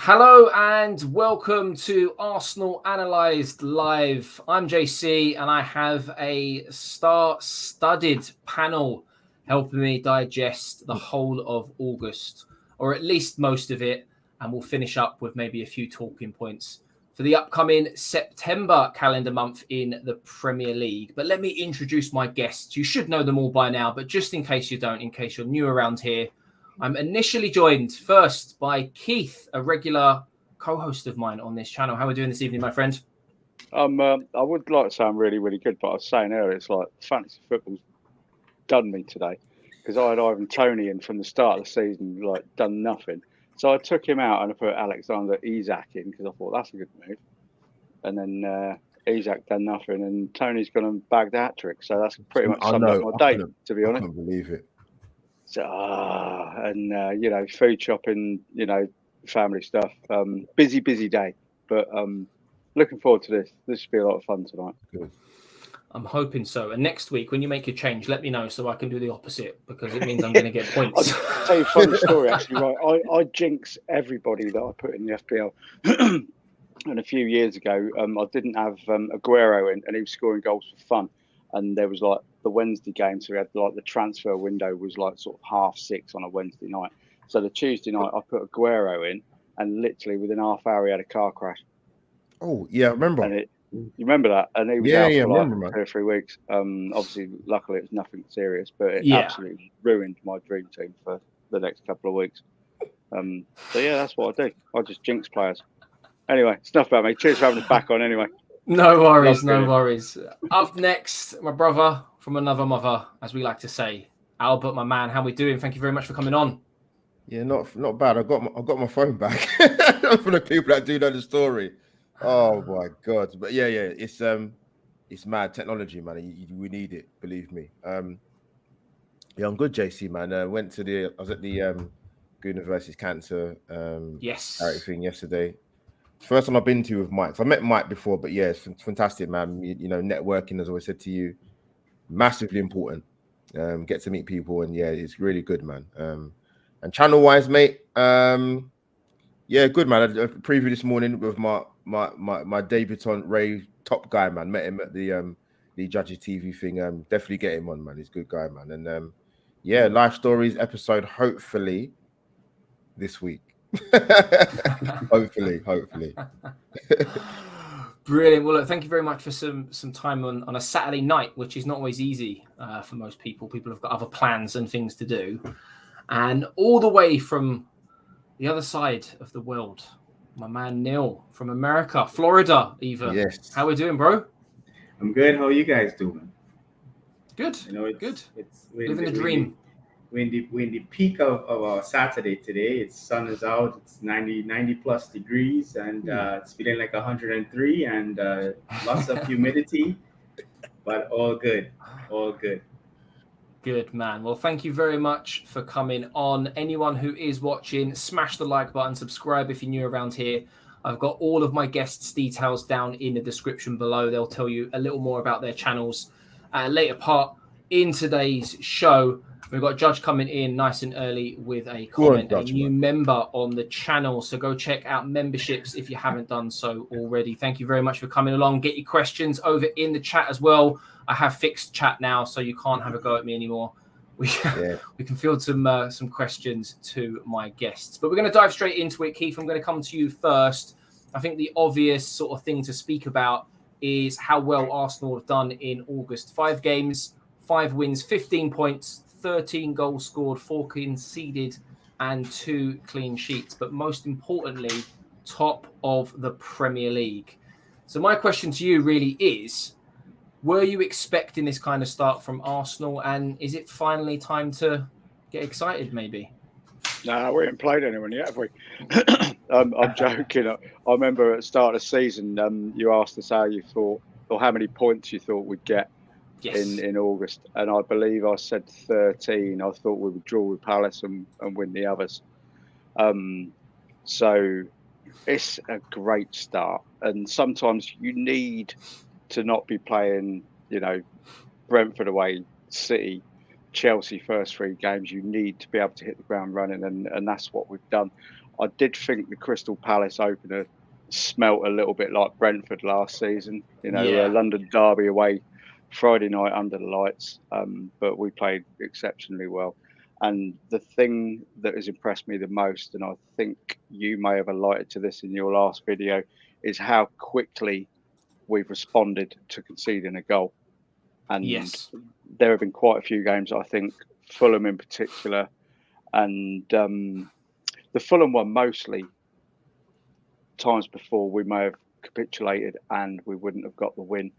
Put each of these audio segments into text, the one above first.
Hello and welcome to Arsenal Analysed Live. I'm JC and I have a star-studded panel helping me digest the whole of August, or at least most of it, and we'll finish up with maybe a few talking points for the upcoming September calendar month in the Premier League. But let me introduce my guests. You should know them all by now, but just in case you don't, in case you're new around here, I'm initially joined first by Keith, a regular co-host of mine on this channel. How are we doing this evening, my friend? I would like to say I'm really, really good, but I was saying earlier, it's like fantasy football's done me today because I had Ivan Toney in from the start of the season, like done nothing. So I took him out and I put Oleksandr Isak in because I thought that's a good move. And then Isak done nothing, and Tony's gone and bagged the hat trick. So that's pretty much summed up my day, to be honest. I can't believe it. So, food shopping, family stuff. Busy day, but looking forward to this. This should be a lot of fun tonight. Good. I'm hoping so. And next week, when you make your change, let me know so I can do the opposite, because it means I'm going to get points. I'll tell you a funny story, actually. Right, I jinx everybody that I put in the FPL. And a few years ago, I didn't have Aguero in, and he was scoring goals for fun. And there was like the Wednesday game, so we had like the transfer window was like sort of 6:30 on a Wednesday night. So the Tuesday night, I put Aguero in, and literally within half hour, he had a car crash. Oh yeah, I remember. And you remember that? And he was out for like 2 or 3 weeks. Obviously, luckily, it was nothing serious, but it absolutely ruined my dream team for the next couple of weeks. So yeah, that's what I do. I just jinx players. Anyway, it's enough about me. Cheers for having us back on. Anyway. No worries, no worries. Up next, my brother from another mother, as we like to say, Albert, my man. How we doing? Thank you very much for coming on. Yeah, not bad. I got my phone back for the people that do know the story. Oh my god! But yeah, it's mad technology, man. We need it, believe me. Yeah, I'm good, JC, man. I was at the Guna versus Cancer charity thing yesterday. First one I've been to with Mike. So I met Mike before, but yeah, it's fantastic, man. Networking, as I always said to you, massively important. Get to meet people, and yeah, it's really good, man. And channel-wise, mate, yeah, good, man. I did a preview this morning with my debutant Ray, top guy, man. Met him at the AlbertJTV thing. Definitely get him on, man. He's a good guy, man. And yeah, life stories episode hopefully this week. hopefully. Brilliant. Well, look, thank you very much for some time on a Saturday night, which is not always easy for most people. People have got other plans and things to do. And all the way from the other side of the world, my man Neil from America, Florida even. Yes. How we doing, bro? I'm good. How are you guys doing? Good. Good. It's living the dream. We're in the peak of our Saturday today. It's sun is out. It's 90 plus degrees, and it's feeling like 103, and lots of humidity, but all good. Good, man. Well, thank you very much for coming on. Anyone who is watching, smash the like button, subscribe if you're new around here. I've got all of my guests' details down in the description below. They'll tell you a little more about their channels at a later part in today's show. We've got Judge coming in nice and early with a comment, a new member on the channel. So go check out memberships if you haven't done so already. Thank you very much for coming along. Get your questions over in the chat as well. I have fixed chat now, so you can't have a go at me anymore. We can field some questions to my guests. But we're going to dive straight into it. Keith, I'm going to come to you first. I think the obvious sort of thing to speak about is how well Arsenal have done in August. 5 games, 5 wins, 15 points, 13 goals scored, 4 conceded, and 2 clean sheets. But most importantly, top of the Premier League. So my question to you really is, were you expecting this kind of start from Arsenal? And is it finally time to get excited, maybe? No, we haven't played anyone yet, have we? I'm joking. I remember at the start of the season, you asked us how you thought, or how many points you thought we'd get. Yes. In August, and I believe I said 13. I thought we would draw with Palace and win the others. So it's a great start, and sometimes you need to not be playing, Brentford away, City, Chelsea first 3 games. You need to be able to hit the ground running, and that's what we've done. I did think the Crystal Palace opener smelt a little bit like Brentford last season. London derby away Friday night under the lights, but we played exceptionally well. And the thing that has impressed me the most, and I think you may have alluded to this in your last video, is how quickly we've responded to conceding a goal. And there have been quite a few games, I think, Fulham in particular, and the Fulham one mostly, times before we may have capitulated and we wouldn't have got the win,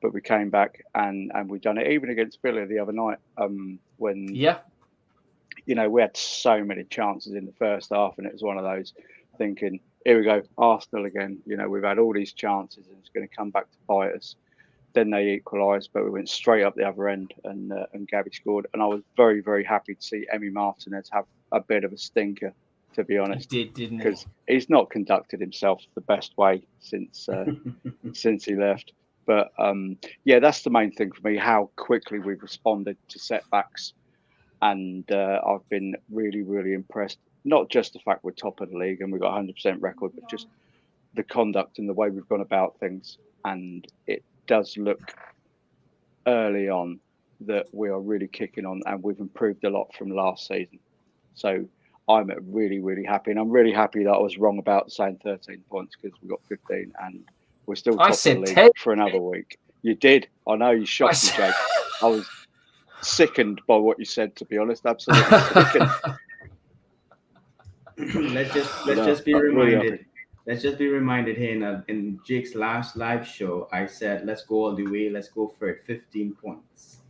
but we came back and we've done it. Even against Villa the other night, when we had so many chances in the first half, and it was one of those thinking, here we go, Arsenal again. We've had all these chances and it's going to come back to bite us. Then they equalised, but we went straight up the other end, and Gabby scored. And I was very, very happy to see Emi Martinez have a bit of a stinker, to be honest. He did, didn't he? Because he's not conducted himself the best way since he left. But that's the main thing for me, how quickly we've responded to setbacks. And I've been really, really impressed. Not just the fact we're top of the league and we've got a 100% record, but just the conduct and the way we've gone about things. And it does look early on that we are really kicking on, and we've improved a lot from last season. So I'm really, really happy, and I'm really happy that I was wrong about saying 13 points, because we got 15 and we're still top of the league 10. for another week. You did. I know, you shocked me, Jake. I was sickened by what you said, to be honest. Absolutely sickened. Let's just be reminded. Let's just be reminded here in Jake's last live show, I said, let's go all the way. Let's go for it. 15 points.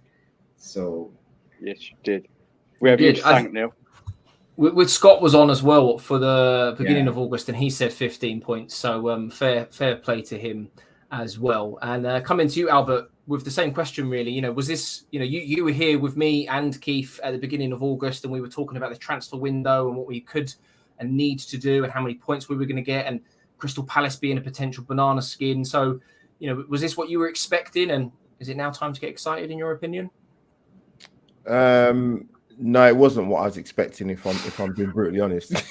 So. Yes, you did. We have you to thank, Neil. With Scott was on as well for the beginning of August, and he said 15 points. So fair play to him as well. And coming to you, Albert, with the same question, really, was this, you were here with me and Keith at the beginning of August, and we were talking about the transfer window and what we could and need to do and how many points we were going to get, and Crystal Palace being a potential banana skin. So, was this what you were expecting, and is it now time to get excited in your opinion? No, it wasn't what I was expecting, if I'm being brutally honest. Is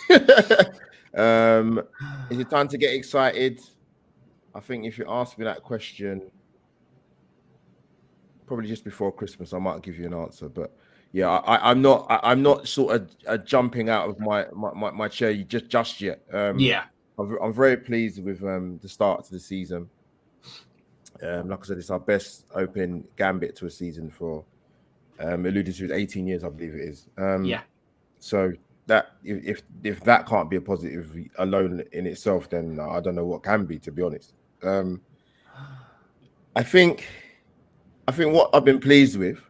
it time to get excited? I think if you ask me that question probably just before Christmas, I might give you an answer. But yeah, I'm not sort of jumping out of my chair just yet. I'm very pleased with the start to the season. Like I said, it's our best opening gambit to a season for alluded to 18 years, I believe it is. So that if that can't be a positive alone in itself, then I don't know what can be, to be honest. I think what I've been pleased with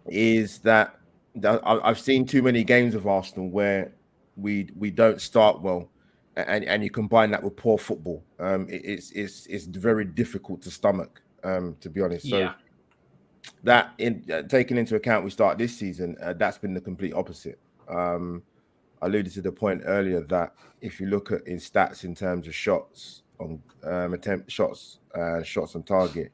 is that I've seen too many games of Arsenal where we don't start well, and you combine that with poor football. It's very difficult to stomach, to be honest. So that taking into account we start this season, that's been the complete opposite. I alluded to the point earlier that if you look at in stats in terms of shots on attempt shots on target,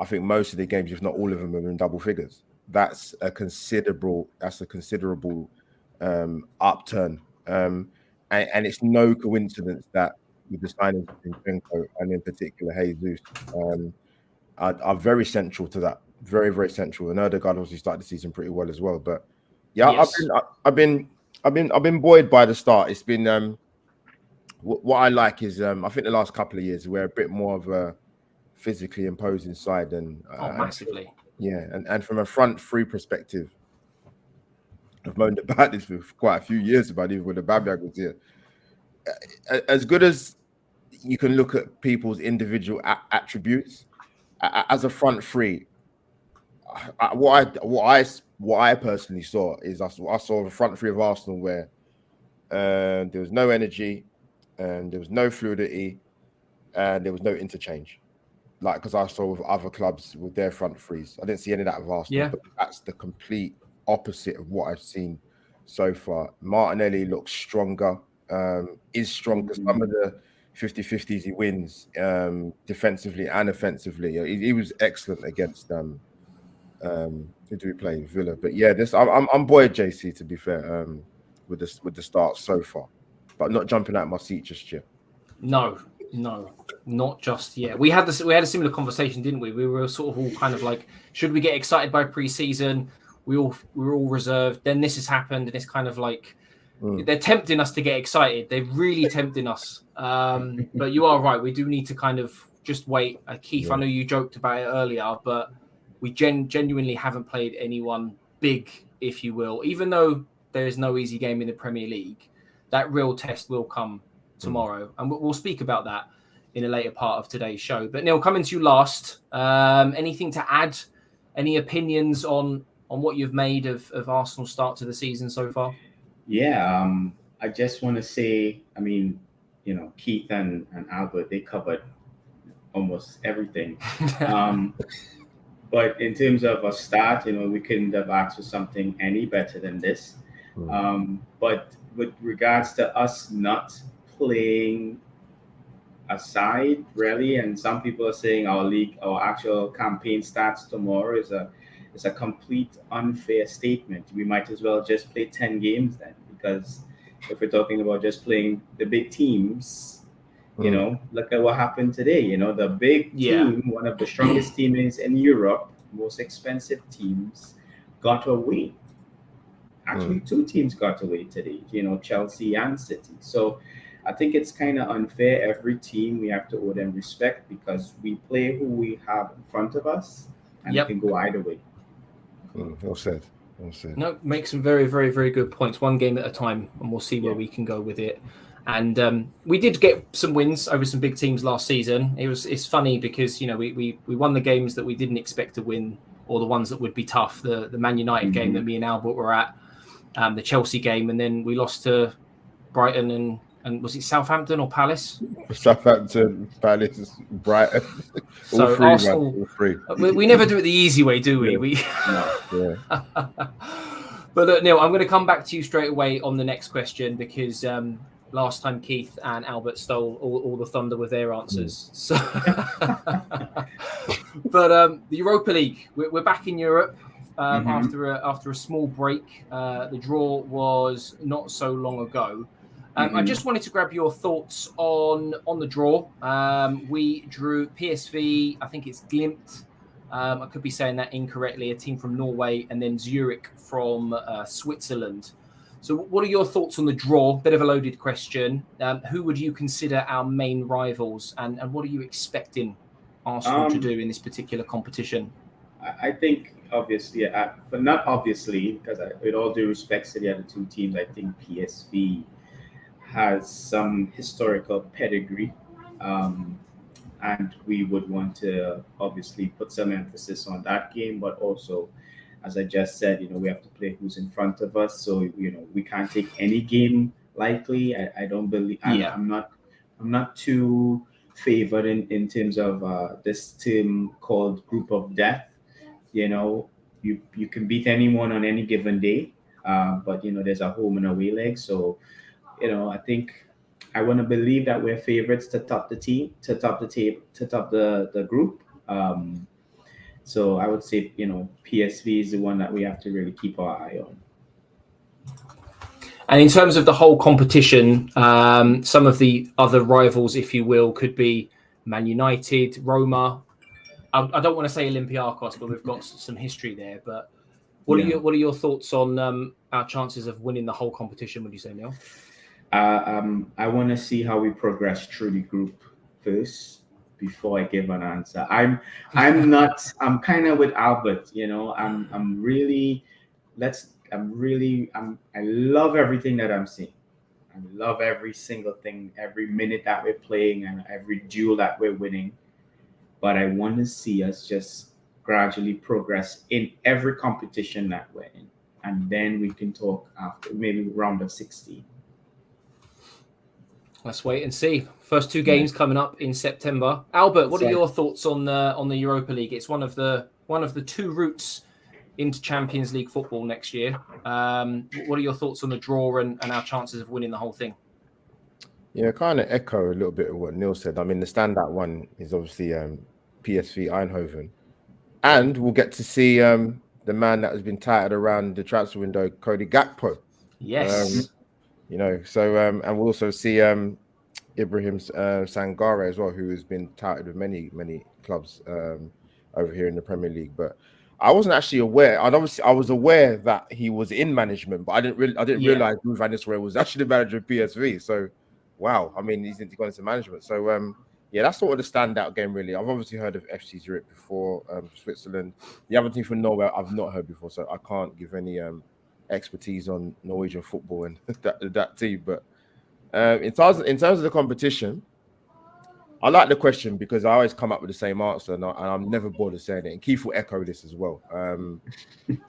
I think most of the games, if not all of them, are in double figures. That's a considerable upturn, and it's no coincidence that with the signing of Zinchenko and in particular Jesus are very central to that. Very, very central. And Odegaard obviously started the season pretty well as well. But yeah, I've been buoyed by the start. It's been what I like is I think the last couple of years we're a bit more of a physically imposing side, and massively. And from a front three perspective, I've moaned about this for quite a few years about even when the Babiak was here. As good as you can look at people's individual attributes, as a front three, what I personally saw is I saw the front three of Arsenal where there was no energy, and there was no fluidity, and there was no interchange. Like, because I saw with other clubs with their front threes, I didn't see any of that with Arsenal. But that's the complete opposite of what I've seen so far. Martinelli looks stronger, is stronger. Some of the 50-50s he wins defensively and offensively. He was excellent against who do we play? Villa. But yeah, I'm buoyed, JC, to be fair, with the start so far. but not jumping out of my seat just yet. No, not just yet. We had a similar conversation, didn't we? We were sort of all kind of like, should we get excited by pre-season? We were all reserved. Then this has happened, and it's kind of like they're tempting us to get excited. They're really tempting us. But you are right. We do need to kind of just wait. Keith, I know you joked about it earlier, but we genuinely haven't played anyone big, if you will. Even though there is no easy game in the Premier League, that real test will come tomorrow, and we'll speak about that in a later part of today's show. But Neil, coming to you last, anything to add? Any opinions on what you've made of Arsenal's start to the season so far? Yeah, I just want to say, I mean, Keith and Albert, they covered almost everything. But in terms of a start, we couldn't have asked for something any better than this. But with regards to us not playing aside, really, and some people are saying our actual campaign starts tomorrow is a complete unfair statement. We might as well just play 10 games then, because if we're talking about just playing the big teams, look at what happened today. The big team, one of the strongest teams in Europe, most expensive teams, got away. Actually, two teams got away today, Chelsea and City. So I think it's kind of unfair. Every team, we have to owe them respect because we play who we have in front of us, and it can go either way. Well said. No, make some very, very, very good points. One game at a time, and we'll see where we can go with it. And we did get some wins over some big teams last season. It's funny because we won the games that we didn't expect to win, or the ones that would be tough. The Man United game that me and Albert were at, the Chelsea game, and then we lost to Brighton and was it Southampton or Palace? Southampton, Palace, Brighton. So all three, Arsenal, all three. We never do it the easy way, do we? Yeah. But look, Neil, I'm going to come back to you straight away on the next question because last time Keith and Albert stole all the thunder with their answers. So, but the Europa League, we're back in Europe after a small break. The draw was not so long ago. I just wanted to grab your thoughts on the draw. We drew PSV, I think it's Glimt. I could be saying that incorrectly, a team from Norway, and then Zurich from Switzerland. So what are your thoughts on the draw? Bit of a loaded question. Who would you consider our main rivals, and what are you expecting Arsenal to do in this particular competition? I think, obviously, but not obviously, because with all due respect to the other two teams, I think PSV has some historical pedigree, and we would want to obviously put some emphasis on that game, but also, as I just said, we have to play who's in front of us, so we can't take any game lightly. I don't believe I'm not too favored in terms of this team called Group of Death. You can beat anyone on any given day, but there's a home and away leg, so I think I want to believe that we're favorites to top the group. So I would say, PSV is the one that we have to really keep our eye on. And in terms of the whole competition, some of the other rivals, if you will, could be Man United, Roma. I don't want to say Olympiacos, but we've got some history there. But what are your thoughts on our chances of winning the whole competition? Would you say, Neil? I want to see how we progress through the group first before I give an answer. I'm kind of with Albert. I love everything that I'm seeing. I love every single thing, every minute that we're playing, and every duel that we're winning. But I want to see us just gradually progress in every competition that we're in, and then we can talk after maybe round of 16. Let's wait and see. First two games coming up in September. Albert, what are your thoughts on the Europa League? It's one of the two routes into Champions League football next year. What are your thoughts on the draw and our chances of winning the whole thing? Yeah, kind of echo a little bit of what Neil said. I mean, the standout one is obviously PSV Eindhoven, and we'll get to see the man that has been touted around the transfer window, Cody Gakpo. Yes. You know, so and we'll also see Ibrahim Sangare as well, who has been touted with many clubs over here in the Premier League. But I wasn't actually aware. I was aware that he was in management, but I didn't realize Ruud van Nistelrooy was actually the manager of PSV. So, wow, I mean, he's gone into management. So, yeah, that's sort of the standout game, really. I've obviously heard of FC Zurich before, Switzerland. The other team from Norway, I've not heard before, so I can't give any expertise on Norwegian football and that team. But in terms of the competition, I like the question because I always come up with the same answer, and I'm never bored of saying it. And Keith will echo this as well.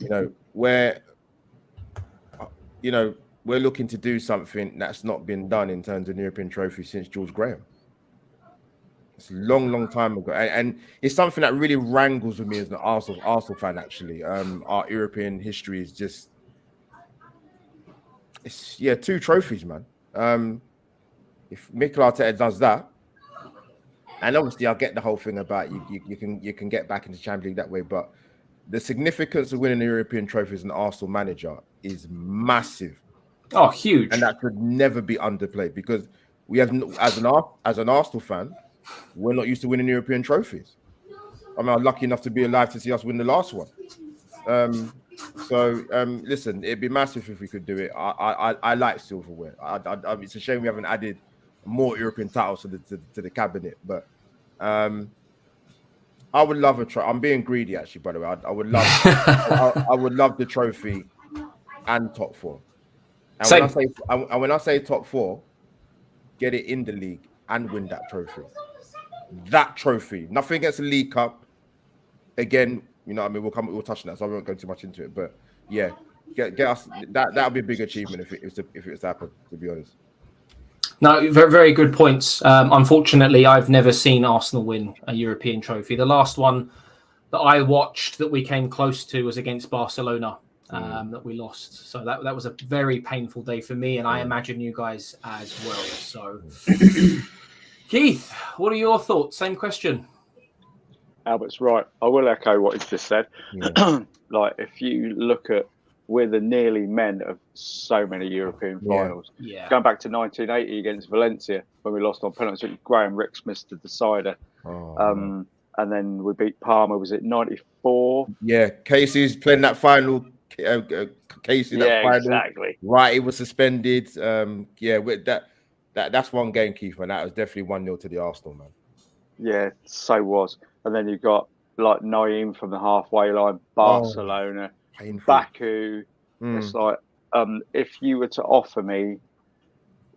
You know, we're looking to do something that's not been done in terms of the European trophy since George Graham. It's a long time ago, and it's something that really wrangles with me as an Arsenal fan. Actually, our European history is just, it's 2 trophies, man. If Mikel Arteta does that, and obviously I get the whole thing about you can get back into Champions League that way, but the significance of winning the European trophy as an Arsenal manager is massive. Oh, huge! And that could never be underplayed because we have, as an Arsenal fan, we're not used to winning European trophies. I mean, I'm lucky enough to be alive to see us win the last one. Listen, it'd be massive if we could do it. I like silverware. It's a shame we haven't added more European titles to the cabinet, but I would love a trophy. I'm being greedy, actually, by the way. I would love, I would love the trophy and top 4. And when I say top 4, get it in the league and win that trophy. That trophy, nothing against the League Cup. Again, you know what I mean, we'll touch on that, so I won't go too much into it. But yeah, get us that'll be a big achievement if it's happened, to be honest. No, very, very good points. Unfortunately, I've never seen Arsenal win a European trophy. The last one that I watched that we came close to was against Barcelona, that we lost. So that was a very painful day for me, and I imagine you guys as well. So, Keith, what are your thoughts? Same question. Albert's right. I will echo what he's just said. Yeah. Like, if you look at, we're the nearly men of so many European finals. Yeah. Going back to 1980 against Valencia when we lost on penalty, Graham Rix missed the decider. And then we beat Parma. Was it 94? Yeah, Casey's playing that final. Casey, that final. Exactly. Right, he was suspended. With that's one game, Keith, and that was definitely 1-0 to the Arsenal, man. Yeah, so was. And then you've got like Naeem from the halfway line, Barcelona, Baku. It's like, if you were to offer me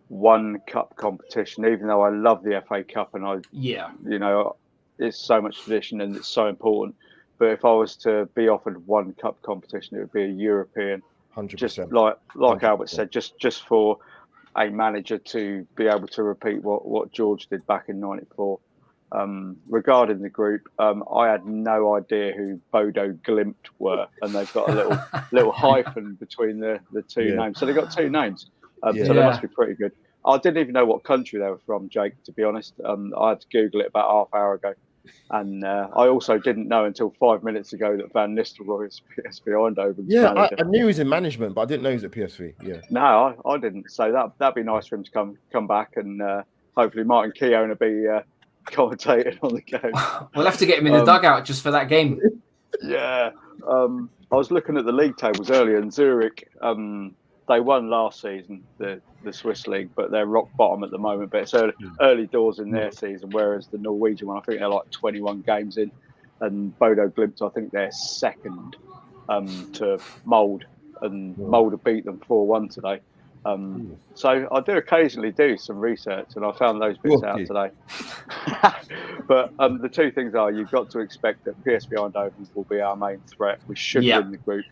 one cup competition, even though I love the FA Cup and you know, it's so much tradition and it's so important. But if I was to be offered one cup competition, it would be a European. 100%. Just like 100%. Albert said, just for a manager to be able to repeat what George did back in '94. Regarding the group, I had no idea who Bodo Glimt were, and they've got a little hyphen between the two names. So they've got 2 names. So they must be pretty good. I didn't even know what country they were from, Jake, to be honest. I had to Google it about half hour ago. And I also didn't know until 5 minutes ago that Van Nistelrooy is PSV Eindhoven's manager. I knew he was in management, but I didn't know he was at PSV. Yeah. No, I didn't. So that'd be nice for him to come back, and hopefully Martin Keown will be commentating on the game. We'll have to get him in the dugout just for that game. Yeah. I was looking at the league tables earlier, and Zurich, they won last season, the Swiss league, but they're rock bottom at the moment. But it's early doors in their season, whereas the Norwegian one, I think they're like 21 games in, and Bodo Glimt, I think they're second to Mould, and Mould have beat them 4-1 today. So I do occasionally do some research, and I found those bits out today. But the 2 things are, you've got to expect that PSV Eindhoven will be our main threat. We should win the group.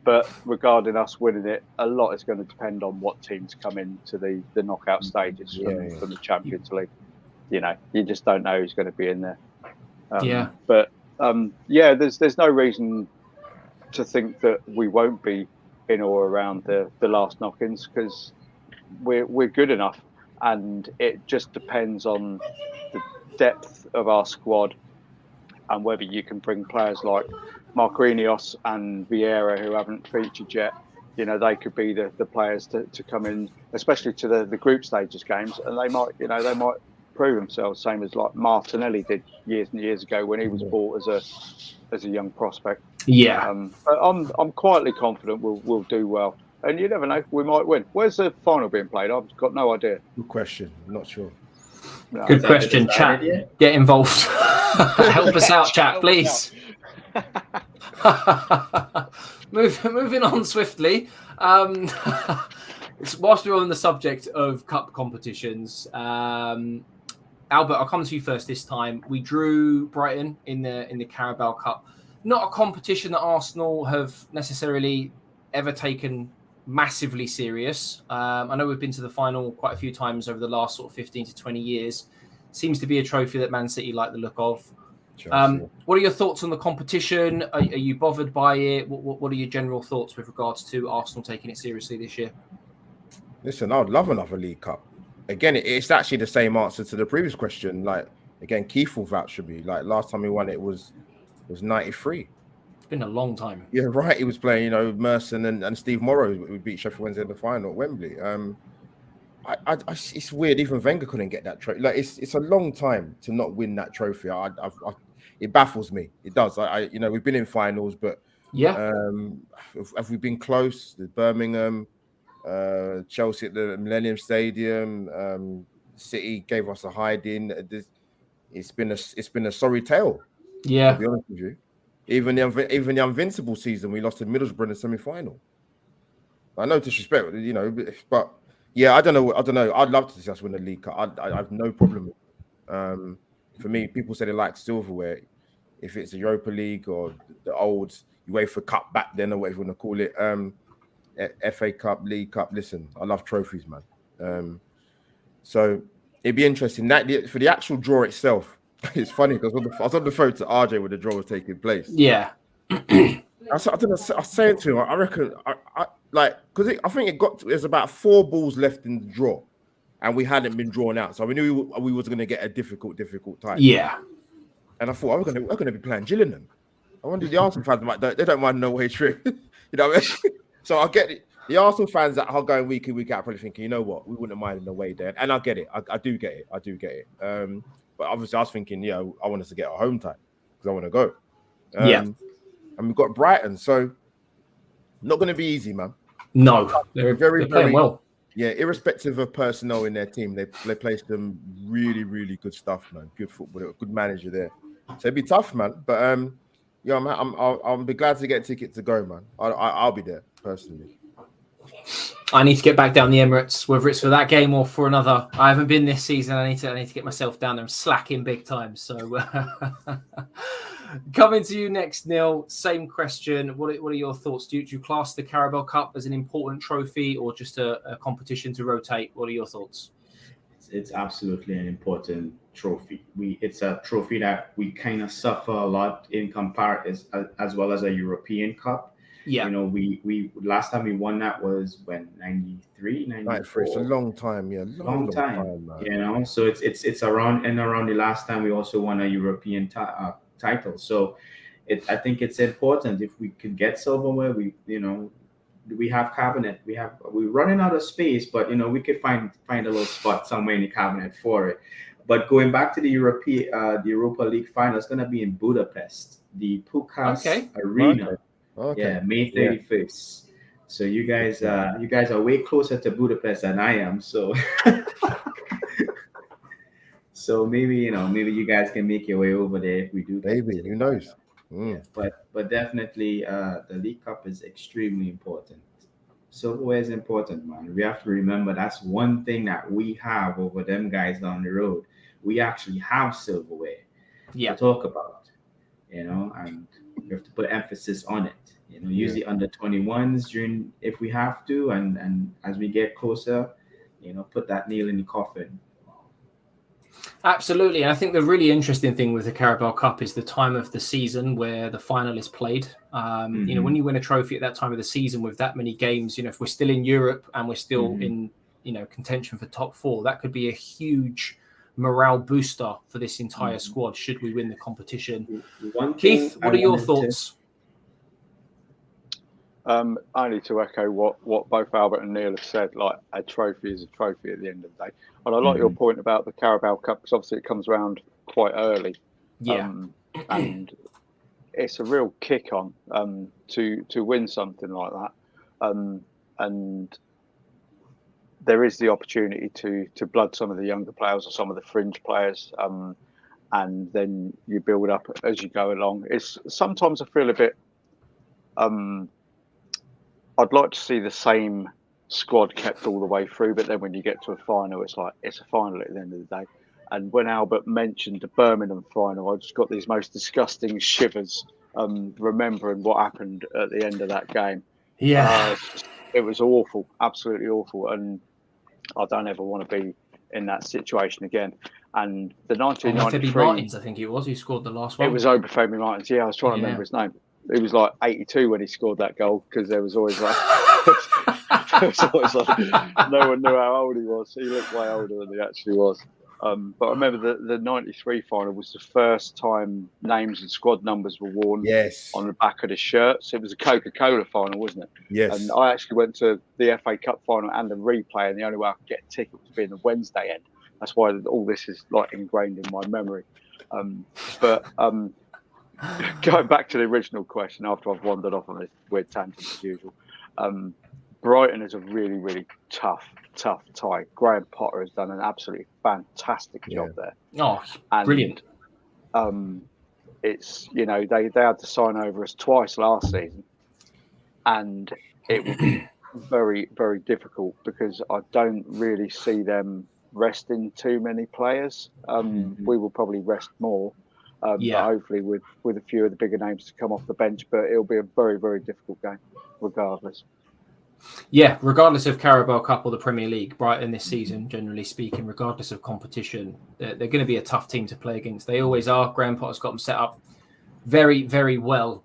But regarding us winning it, a lot is going to depend on what teams come into the knockout stages from the Champions League. You know, you just don't know who's going to be in there. But there's no reason to think that we won't be in or around the last knock-ins, because we're good enough, and it just depends on the depth of our squad and whether you can bring players like Marquinhos and Vieira, who haven't featured yet, they could be the players to come in, especially to the group stages games, and they might prove themselves, same as like Martinelli did years and years ago when he was bought as a young prospect. Yeah. But I'm quietly confident we'll do well, and you never know, we might win. Where's the final being played? I've got no idea. Good question. I'm not sure. No. Good question, chat. Get involved. Help us out, chat, please. Moving on swiftly. Whilst we're on the subject of cup competitions, Albert, I'll come to you first this time. We drew Brighton in the Carabao Cup. Not a competition that Arsenal have necessarily ever taken massively serious. I know we've been to the final quite a few times over the last sort of 15 to 20 years. Seems to be a trophy that Man City like the look of. What are your thoughts on the competition? Are you bothered by it? What are your general thoughts with regards to Arsenal taking it seriously this year? Listen, I'd love another League Cup. Again, it's actually the same answer to the previous question. Like, again, Keith will vouch for me. Like, last time we won it was 93. It's been a long time. Yeah, right. He was playing, Merson and Steve Morrow. We beat Sheffield Wednesday in the final at Wembley. It's weird. Even Wenger couldn't get that trophy. Like, it's a long time to not win that trophy. It baffles me. It does. We've been in finals, but yeah, have we been close? The Birmingham, Chelsea at the Millennium Stadium, City gave us a hiding. It's been a sorry tale. Yeah, to be honest with you. Even the Invincible season, we lost to Middlesbrough in the semi-final. I know disrespect, but yeah, I don't know. I'd love to see us win the League Cup. I have no problem with it. For me, people say they like silverware. If it's a Europa League or the old UEFA Cup back then, or whatever you want to call it, FA Cup, League Cup. Listen, I love trophies, man. So it'd be interesting. That for the actual draw itself. It's funny because I was on the phone to RJ when the draw was taking place. Yeah. I was saying to him, I reckon, because I think there's about 4 balls left in the draw, and we hadn't been drawn out, so we knew we was going to get a difficult time. Yeah. And I thought we're going to be playing Gillingham. I wonder the Arsenal fans they don't mind no way trip, you know what I mean? So I get it. The Arsenal fans that are going week in week out probably thinking, you know what, we wouldn't mind in the way there, and I get it. I do get it. But obviously, I was thinking, I want us to get our home time because I want to go. And we've got Brighton, so not going to be easy, man. No, they're playing well. Yeah, irrespective of personnel in their team, they play some really, really good stuff, man. Good football, good manager there. So it'd be tough, man. But I'll be glad to get a ticket to go, man. I'll be there personally. I need to get back down the Emirates, whether it's for that game or for another. I haven't been this season. I need to get myself down there. I'm slacking big time. So coming to you next, Neil. Same question. What are your thoughts? Do you class the Carabao Cup as an important trophy or just a competition to rotate? What are your thoughts? It's absolutely an important trophy. It's a trophy that we kind of suffer a lot in comparison as well as a European Cup. Yeah, we last time we won that was when 93, 94. It's a long time, long time, man. So it's around the last time we also won a European title. So I think it's important if we could get silverware. We have cabinet. We're running out of space, but we could find a little spot somewhere in the cabinet for it. But going back to the Europa League final, it's going to be in Budapest, the Pukas Arena. Okay. Yeah, May 31st. So you guys are way closer to Budapest than I am. So so maybe you guys can make your way over there if we do. Maybe, who knows? Yeah, but definitely the League Cup is extremely important. Silverware is important, man. We have to remember that's one thing that we have over them guys down the road. We actually have silverware to talk about, and we have to put emphasis on it. Use the under 21s during if we have to, and as we get closer, put that nail in the coffin. Absolutely. And I think the really interesting thing with the Carabao Cup is the time of the season where the final is played. When you win a trophy at that time of the season with that many games, if we're still in Europe and we're still in, contention for top 4, that could be a huge morale booster for this entire squad should we win the competition. Keith, what are your thoughts? Only to echo what both Albert and Neil have said, like a trophy is a trophy at the end of the day. And I like your point about the Carabao Cup, because obviously it comes around quite early. Yeah. And it's a real kick on to win something like that. And there is the opportunity to blood some of the younger players or some of the fringe players. And then you build up as you go along. It's sometimes I feel a bit. I'd like to see the same squad kept all the way through, but then when you get to a final, it's like it's a final at the end of the day. And when Albert mentioned the Birmingham final, I just got these most disgusting shivers remembering what happened at the end of that game. Yeah, it was awful, absolutely awful, and I don't ever want to be in that situation again. And the 1993 Obafemi Martins, I think it was, who scored the last one. It was Obafemi Martins. Yeah, I was trying to remember his name. It was like 82 when he scored that goal, because there was always like, no one knew how old he was. He looked way older than he actually was. But I remember the 93 final was the first time names and squad numbers were worn on the back of the shirts. It was a Coca-Cola final, wasn't it? Yes. And I actually went to the FA Cup final and the replay, and the only way I could get a ticket was being the Wednesday end. That's why all this is like ingrained in my memory. Going back to the original question, after I've wandered off on this weird tangent as usual, Brighton is a really, really tough tie. Graham Potter has done an absolutely fantastic job there. Oh, brilliant. It's, they had to sign over us twice last season, and it would be very, very difficult because I don't really see them resting too many players. We will probably rest more. But hopefully with a few of the bigger names to come off the bench, but it'll be a very, very difficult game regardless. Yeah, regardless of Carabao Cup or the Premier League, Brighton this season, generally speaking, regardless of competition, they're going to be a tough team to play against. They always are. Graham Potter's got them set up very, very well.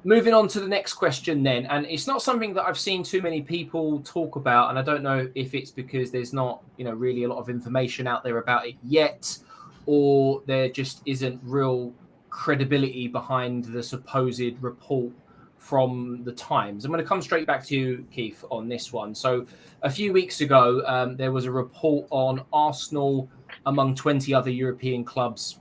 Moving on to the next question then, and it's not something that I've seen too many people talk about, and I don't know if it's because there's not, really a lot of information out there about it yet, or there just isn't real credibility behind the supposed report from the Times. I'm going to come straight back to you, Keith, on this one. So a few weeks ago, there was a report on Arsenal among 20 other European clubs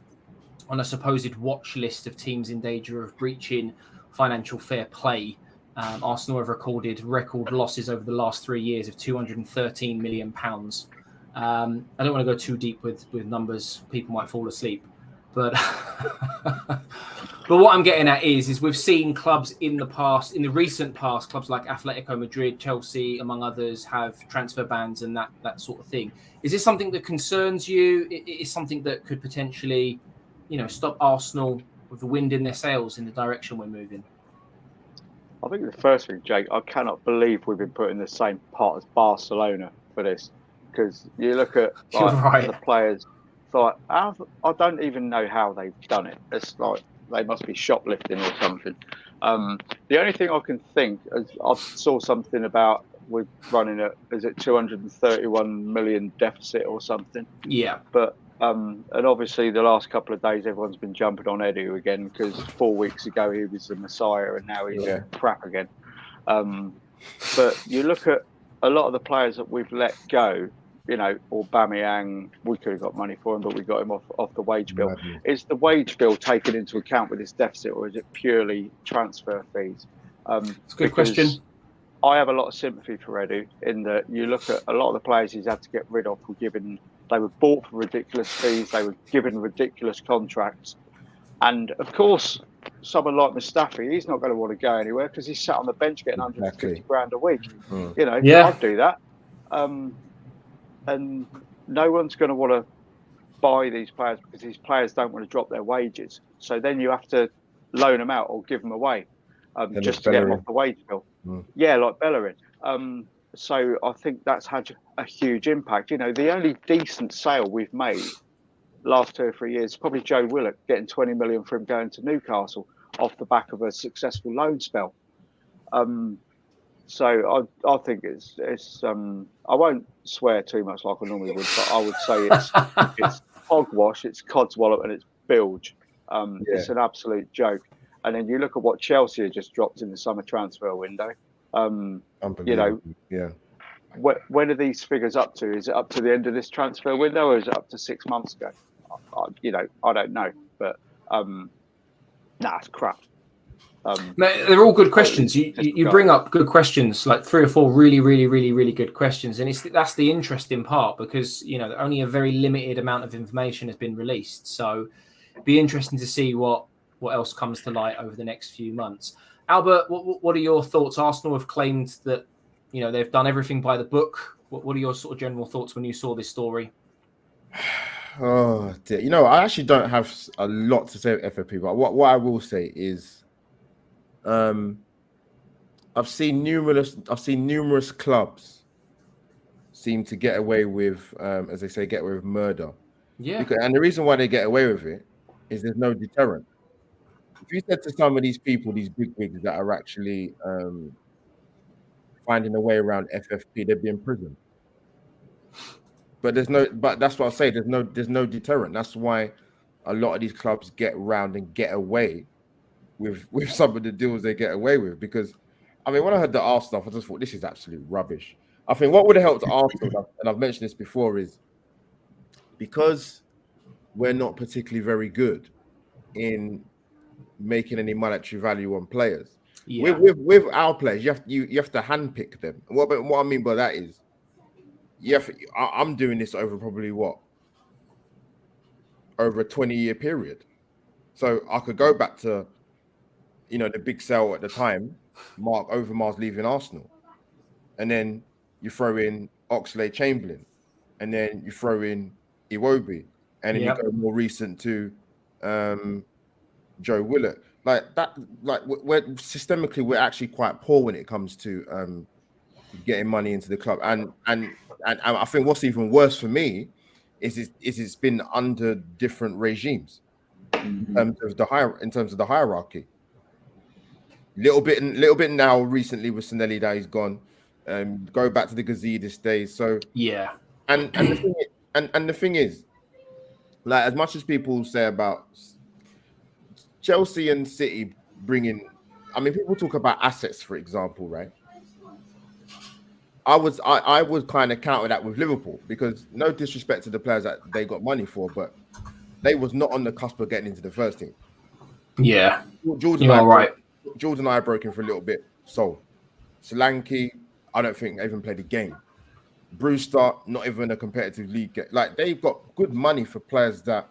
on a supposed watch list of teams in danger of breaching financial fair play. Arsenal have recorded record losses over the last 3 years of £213 million. I don't want to go too deep with numbers. People might fall asleep. But but what I'm getting at is we've seen clubs in the recent past, clubs like Atletico Madrid, Chelsea, among others, have transfer bans and that sort of thing. Is this something that concerns you? Is something that could potentially, stop Arsenal with the wind in their sails in the direction we're moving? I think the first thing, Jake, I cannot believe we've been put in the same part as Barcelona for this. Because you look at the players, it's like, I don't even know how they've done it. It's like they must be shoplifting or something. The only thing I can think is I saw something about we're running is it 231 million deficit or something? Yeah. But and obviously the last couple of days everyone's been jumping on Edu again because 4 weeks ago he was the Messiah and now he's crap again. But you look at a lot of the players that we've let go. Aubameyang, we could have got money for him, but we got him off the wage bill. Is the wage bill taken into account with this deficit, or is it purely transfer fees? It's a good question. I have a lot of sympathy for Edu in that you look at a lot of the players he's had to get rid of they were bought for ridiculous fees, they were given ridiculous contracts. And of course, someone like Mustafi, he's not going to want to go anywhere because he's sat on the bench getting 150 grand a week. I'd do that. And no one's going to want to buy these players because these players don't want to drop their wages. So then you have to loan them out or give them away just to get them off the wage bill. Yeah, like Bellerin. So I think that's had a huge impact. The only decent sale we've made last 2 or 3 years is probably Joe Willock getting 20 million for him going to Newcastle off the back of a successful loan spell. So I think it's I won't swear too much like I normally would, but I would say it's hogwash, it's codswallop, and it's bilge. It's an absolute joke. And then you look at what Chelsea had just dropped in the summer transfer window. Unbelievable. Yeah. When are these figures up to? Is it up to the end of this transfer window, or is it up to 6 months ago? I don't know, but it's crap. They're all good questions. You bring up good questions, like 3 or 4 really, really, really, really good questions, and that's the interesting part, because only a very limited amount of information has been released. So, it'd be interesting to see what else comes to light over the next few months. Albert, what are your thoughts? Arsenal have claimed that they've done everything by the book. What are your sort of general thoughts when you saw this story? Oh dear. I actually don't have a lot to say with FFP, but what I will say is, I've seen numerous clubs seem to get away with, as they say, get away with murder. Yeah. And the reason why they get away with it is there's no deterrent. If you said to some of these people, these big wigs that are actually finding a way around FFP, they'd be in prison. But that's what I say. There's no deterrent. That's why a lot of these clubs get around and get away with some of the deals they get away with. Because when I heard the Arsenal stuff, I just thought this is absolute rubbish. I think what would have helped Arsenal, and I've mentioned this before, is because we're not particularly very good in making any monetary value on players. Yeah. With our players, you have to handpick them. What I mean by that is, I'm doing this over probably over a 20-year period. So I could go back to, the big sale at the time, Mark Overmars leaving Arsenal, and then you throw in Oxlade-Chamberlain, and then you throw in Iwobi, and then you go more recent to Joe Willett. Like that, we're systemically we're actually quite poor when it comes to getting money into the club, and I think what's even worse for me is it's been under different regimes in terms of the hierarchy. Little bit now recently with Sinelli that he's gone. Go back to the Gazidis days. So yeah, and the thing is, like, as much as people say about Chelsea and City bringing, people talk about assets, for example, right? I would kind of counter that with Liverpool, because no disrespect to the players that they got money for, but they was not on the cusp of getting into the first team. Yeah, Jordan and I broke in for a little bit. So Solanke, I don't think even played a game. Brewster, not even a competitive league. Like, they've got good money for players that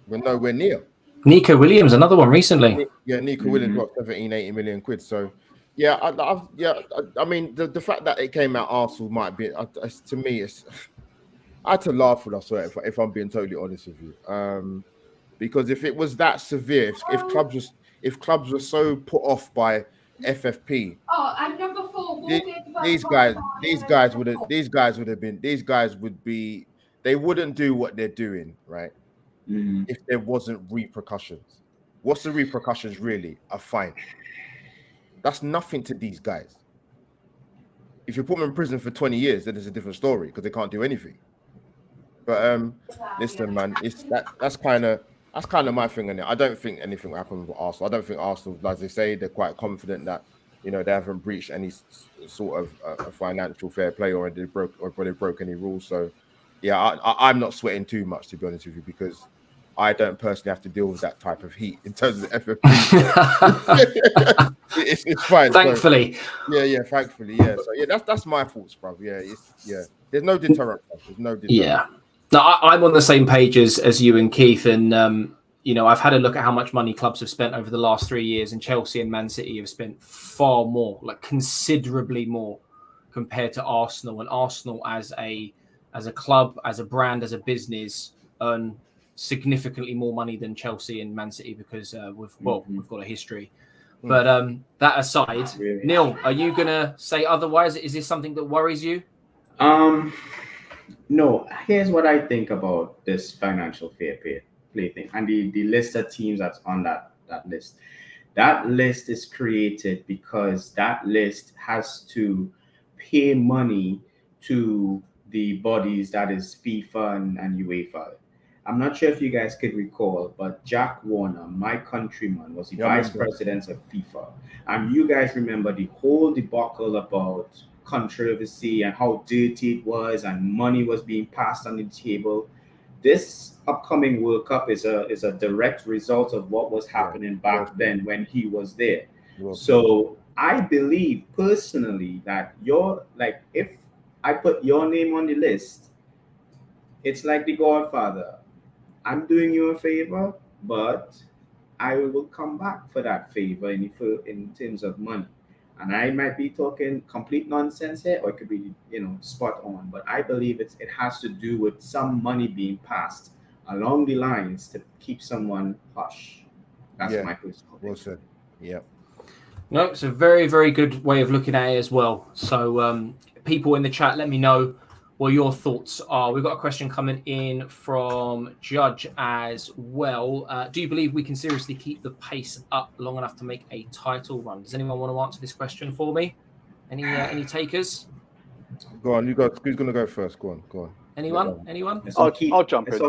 were nowhere near. Nico Williams, another one recently. Yeah, Nico Williams got 17-18 million quid. So yeah, the fact that it came out Arsenal might be, to me, I had to laugh when I saw it, if I'm being totally honest with you. Because if it was that severe, if clubs were so put off by FFP, and number 4, these guys would be, they wouldn't do what they're doing, right? If there wasn't repercussions. What's the repercussions really? A fine. That's nothing to these guys. If you put them in prison for 20 years, then it's a different story, because they can't do anything. But listen, man, that's kind of my thing on it. I don't think anything will happen with Arsenal. I don't think Arsenal, as they say, they're quite confident that they haven't breached any sort of a financial fair play, or they broke any rules. So yeah, I'm not sweating too much, to be honest with you, because I don't personally have to deal with that type of heat in terms of FFP. it's fine. Thankfully. So, yeah, thankfully, yeah. So yeah, that's my thoughts, bro. Yeah, there's no deterrent. There's no deterrent. Yeah. No, I'm on the same page as you and Keith, and I've had a look at how much money clubs have spent over the last 3 years, and Chelsea and Man City have spent far more, like considerably more, compared to Arsenal. And Arsenal as a club, as a brand, as a business, earn significantly more money than Chelsea and Man City, because we've got a history. But that aside, really. Neil, are you gonna say otherwise? Is this something that worries you? No. Here's what I think about this financial fair play thing, and the list of teams that's on that list. That list is created because that list has to pay money to the bodies, that is FIFA and UEFA. I'm not sure if you guys could recall, but Jack Warner, my countryman, was the vice president of FIFA. And you guys remember the whole debacle about controversy and how dirty it was and money was being passed on the table. This upcoming World Cup is a direct result of what was happening back then when he was there. So I believe personally that if I put your name on the list, it's like the Godfather. I'm doing you a favor, but I will come back for that favor in terms of money. And I might be talking complete nonsense here, or it could be, spot on. But I believe it has to do with some money being passed along the lines to keep someone hush. That's my personal opinion. Well said. Yeah. No, it's a very, very good way of looking at it as well. So people in the chat, let me know what your thoughts are. We've got a question coming in from Judge as well. Do you believe we can seriously keep the pace up long enough to make a title run? Does anyone want to answer this question for me? Any takers? Go on, you go. Who's going to go first? Go on. Anyone? I'll jump in.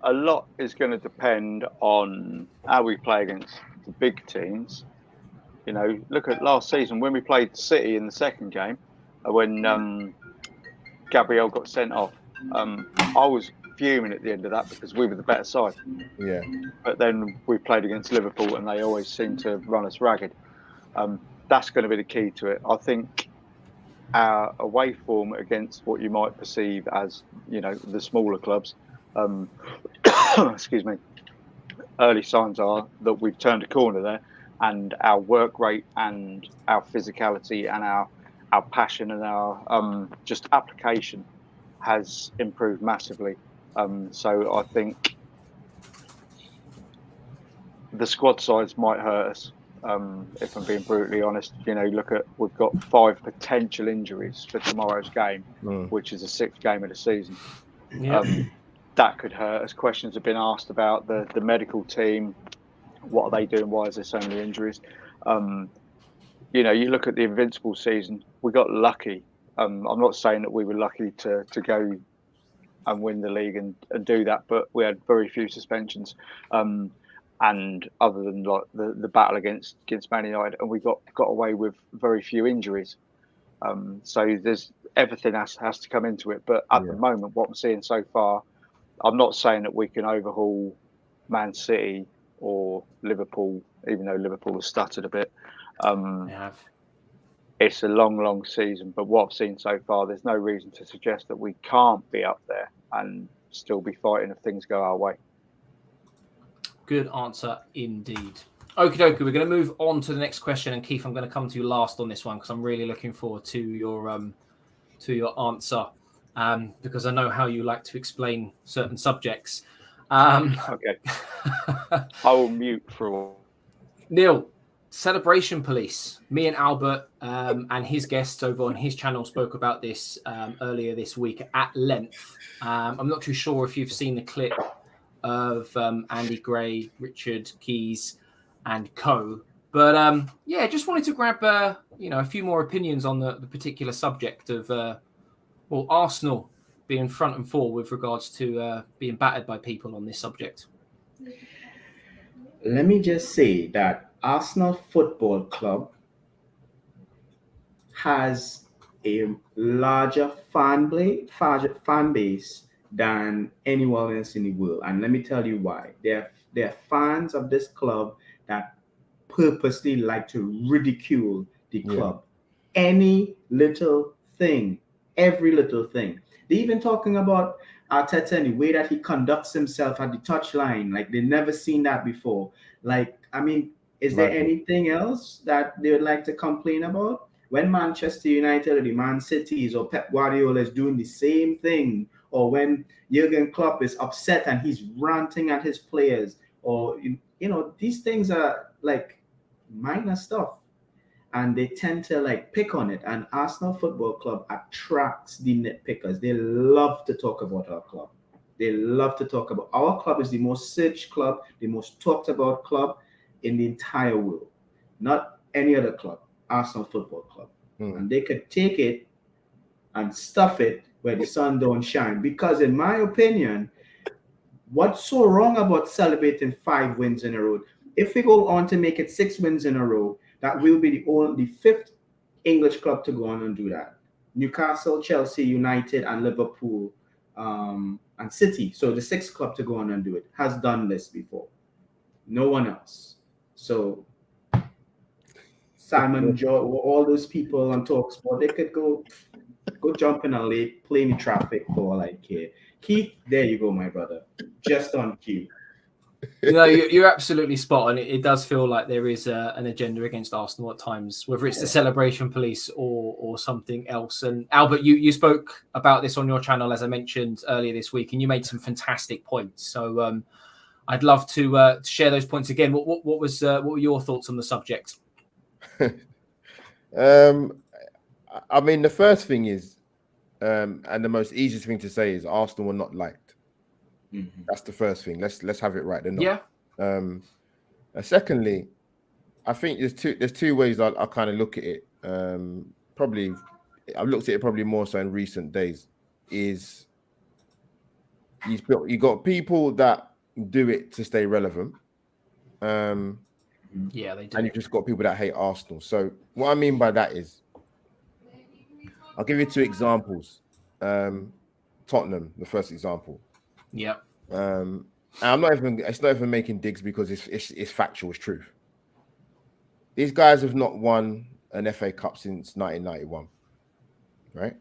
A lot is going to depend on how we play against the big teams. Look at last season when we played City in the second game, when Gabriel got sent off. I was fuming at the end of that because we were the better side. Yeah. But then we played against Liverpool and they always seem to run us ragged. That's going to be the key to it. I think our away form against what you might perceive as, the smaller clubs, excuse me, early signs are that we've turned a corner there, and our work rate and our physicality and our passion and our just application has improved massively. So I think the squad size might hurt us, if I'm being brutally honest. We've got 5 potential injuries for tomorrow's game, which is the 6th game of the season. That could hurt us. Questions have been asked about the medical team. What are they doing? Why is there so many injuries? You look at the Invincible season, we got lucky. I'm not saying that we were lucky to go and win the league and do that, but we had very few suspensions. And other than like the battle against Man United, and we got away with very few injuries. So there's everything has to come into it. But at the moment, what I'm seeing so far, I'm not saying that we can overhaul Man City or Liverpool, even though Liverpool has stuttered a bit. It's a long season, but what I've seen so far, there's no reason to suggest that we can't be up there and still be fighting if things go our way. Good answer indeed. Okie dokie, we're going to move on to the next question, and Keith, I'm going to come to you last on this one because I'm really looking forward to your answer, because I know how you like to explain certain subjects. Okay. I will mute for a while. Neil, Celebration Police. Me and Albert and his guests over on his channel spoke about this earlier this week at length. I'm not too sure if you've seen the clip of Andy Gray, Richard Keys, and co. But just wanted to grab a few more opinions on the particular subject of Arsenal being front and forward with regards to being battered by people on this subject. Let me just say that Arsenal Football Club has a larger fan base than anyone else in the world. And let me tell you why. They're fans of this club that purposely like to ridicule the club. Any little thing, every little thing. They're even talking about Arteta and the way that he conducts himself at the touchline. Like, they've never seen that before. Like, I mean, is there anything else that they would like to complain about? When Manchester United or the Man Cities or Pep Guardiola is doing the same thing, or when Jurgen Klopp is upset and he's ranting at his players, or, these things are like minor stuff. And they tend to like pick on it. And Arsenal Football Club attracts the nitpickers. They love to talk about our club. They love to talk about our club. Is the most searched club, the most talked about club in the entire world. Not any other club. Arsenal Football Club. And they could take it and stuff it where the sun don't shine. Because in my opinion, what's so wrong about celebrating 5 wins in a row? If we go on to make it 6 wins in a row, that will be the 5th English club to go on and do that. Newcastle, Chelsea, United, and Liverpool, and City. So the 6th club to go on and do it has done this before. No one else. So Simon, Joe, all those people on TalkSport, they could go jump in a lake, play in traffic for all I care. Keith, there you go, my brother. Just on cue. No, you're absolutely spot on. It does feel like there is an agenda against Arsenal at times, whether it's the celebration police or something else. And Albert, you spoke about this on your channel, as I mentioned earlier this week, and you made some fantastic points. So I'd love to share those points again. What were your thoughts on the subject? I mean, the first thing is, and the most easiest thing to say is Arsenal were not liked. Mm-hmm. That's the first thing. Let's have it right. They're not. Yeah. Secondly, I think there's two ways I kind of look at it. Probably, I've looked at it probably more so in recent days. Is you got people that do it to stay relevant. Yeah, they do. And you've just got people that hate Arsenal. So what I mean by that is, I'll give you 2 examples. Tottenham, the first example. Yeah. And it's not even making digs because it's factual, it's truth. These guys have not won an FA Cup since 1991. Right?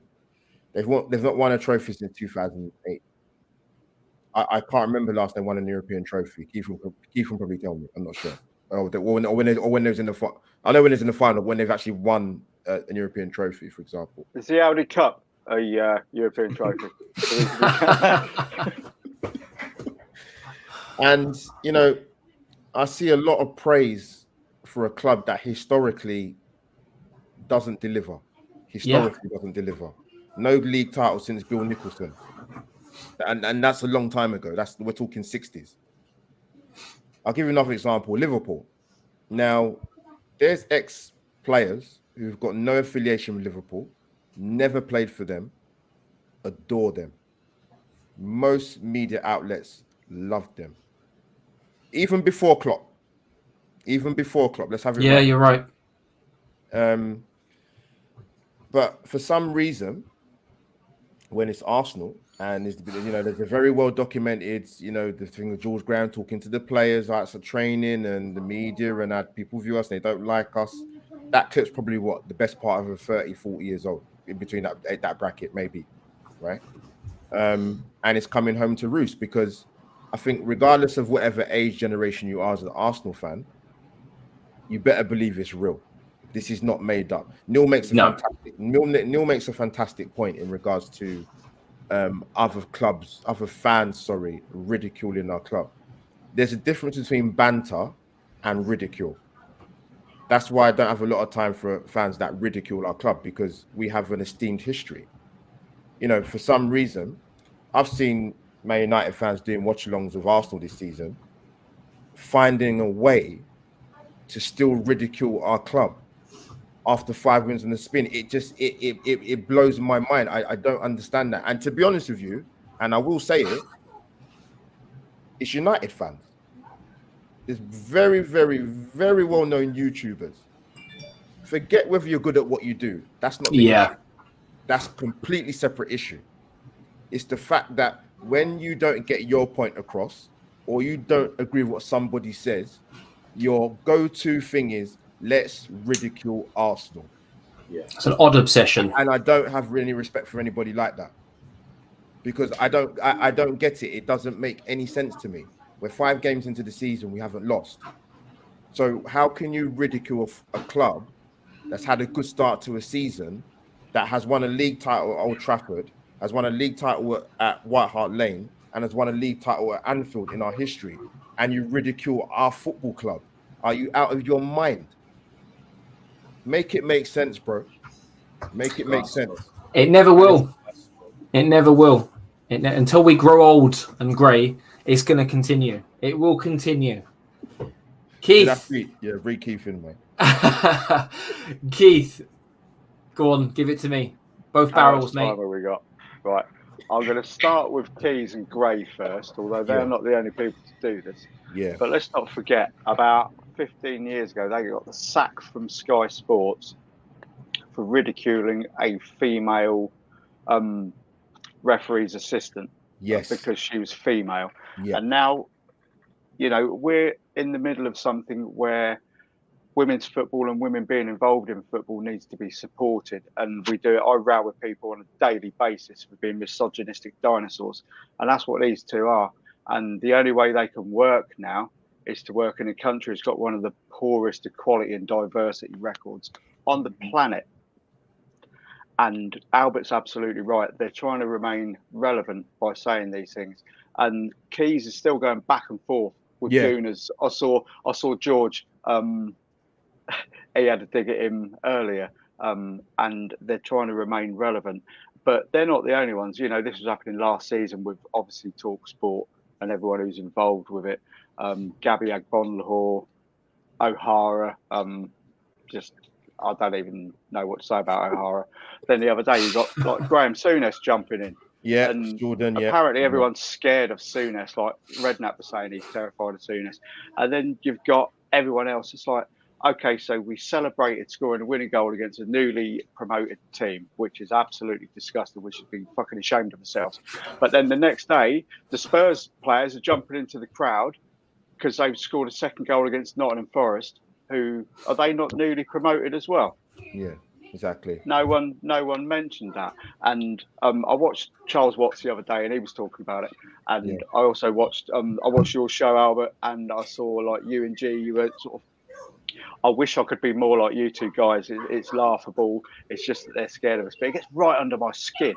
They've not won a trophy since 2008. I can't remember last they won an European trophy. Keith can probably tell me. I'm not sure. Or when they was in the final. I know when it's in the final when they've actually won an European trophy, for example. Is the Audi Cup a European trophy? And I see a lot of praise for a club that historically doesn't deliver. Doesn't deliver. No league title since Bill Nicholson, and that's a long time ago. We're talking 60s. I'll give you another example. Liverpool. Now, there's ex-players who've got no affiliation with Liverpool, never played for them, adore them. Most media outlets love them. Even before Klopp. Let's have it right. Yeah, you're right. But for some reason, when it's Arsenal, and there's a very well documented, the thing of George Graham talking to the players outside training and the media, and that people view us, they don't like us. That clip's probably the best part of a 30, 40 years old, in between that bracket, maybe, right? And it's coming home to roost because I think regardless of whatever age generation you are as an Arsenal fan, you better believe it's real. This is not made up. Neil makes a fantastic point in regards to other fans, ridiculing our club. There's a difference between banter and ridicule. That's why I don't have a lot of time for fans that ridicule our club, because we have an esteemed history. For some reason, I've seen Man United fans doing watch-alongs of Arsenal this season, finding a way to still ridicule our club after 5 wins on the spin. It blows my mind. I don't understand that. And to be honest with you, and I will say it's United fans. It's very, very, very well-known YouTubers. Forget whether you're good at what you do. That's not the issue. That's a completely separate issue. It's the fact that when you don't get your point across, or you don't agree with what somebody says, your go-to thing is, let's ridicule Arsenal. Yeah, it's an odd obsession, and I don't have any respect for anybody like that, because I don't get it. It doesn't make any sense to me. We're 5 games into the season, we haven't lost. So how can you ridicule a club that's had a good start to a season, that has won a league title at Old Trafford, has won a league title at White Hart Lane, and has won a league title at Anfield in our history, and you ridicule our football club? Are you out of your mind? Make it make sense, bro. Make it make sense. It never will. It never will. Until we grow old and grey, it's going to continue. It will continue. Keith. Read Keith in, mate. Keith, go on, give it to me. Both barrels, mate. How much time have we got? right? I'm going to start with Keys and Gray first, although they're not the only people to do this. Yeah. But let's not forget, about 15 years ago, they got the sack from Sky Sports for ridiculing a female referee's assistant. Yes. Because she was female. Yeah. And now, we're in the middle of something where women's football and women being involved in football needs to be supported. And we do it. I row with people on a daily basis for being misogynistic dinosaurs. And that's what these two are. And the only way they can work now is to work in a country that's got one of the poorest equality and diversity records on the planet. And Albert's absolutely right. They're trying to remain relevant by saying these things. And Keys is still going back and forth with Gooners. I saw George. He had a dig at him earlier, and they're trying to remain relevant. But they're not the only ones. This was happening last season with obviously Talk Sport and everyone who's involved with it. Gabby Agbonlahor, O'Hara, I don't even know what to say about O'Hara. Then the other day you got like Graham Souness jumping in. Yeah, and Jordan. Apparently everyone's scared of Souness. Like Redknapp was saying, he's terrified of Souness. And then you've got everyone else. It's like, okay, so we celebrated scoring a winning goal against a newly promoted team, which is absolutely disgusting. We should be fucking ashamed of ourselves. But then the next day, the Spurs players are jumping into the crowd because they've scored a second goal against Nottingham Forest. Who are they not newly promoted as well? Yeah, exactly. No one mentioned that. And I watched Charles Watts the other day, and he was talking about it. And I also watched your show, Albert, and I saw like you and G. You were sort of. I wish I could be more like you two guys. It's laughable. It's just that they're scared of us. But it gets right under my skin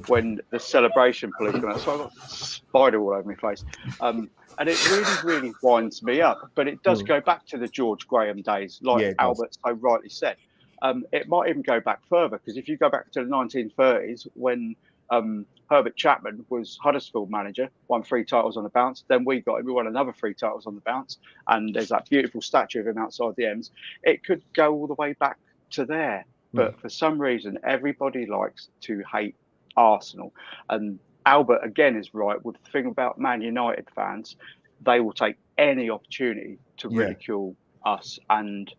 when the celebration police come out. So I've got a spider all over my face. And it really, really winds me up. But it does go back to the George Graham days, like Albert so rightly said. It might even go back further, because if you go back to the 1930s, when Herbert Chapman was Huddersfield manager, won 3 titles on the bounce. Then we won another 3 titles on the bounce. And there's that beautiful statue of him outside the M's. It could go all the way back to there. But for some reason, everybody likes to hate Arsenal. And Albert, again, is right with the thing about Man United fans. They will take any opportunity to ridicule us. And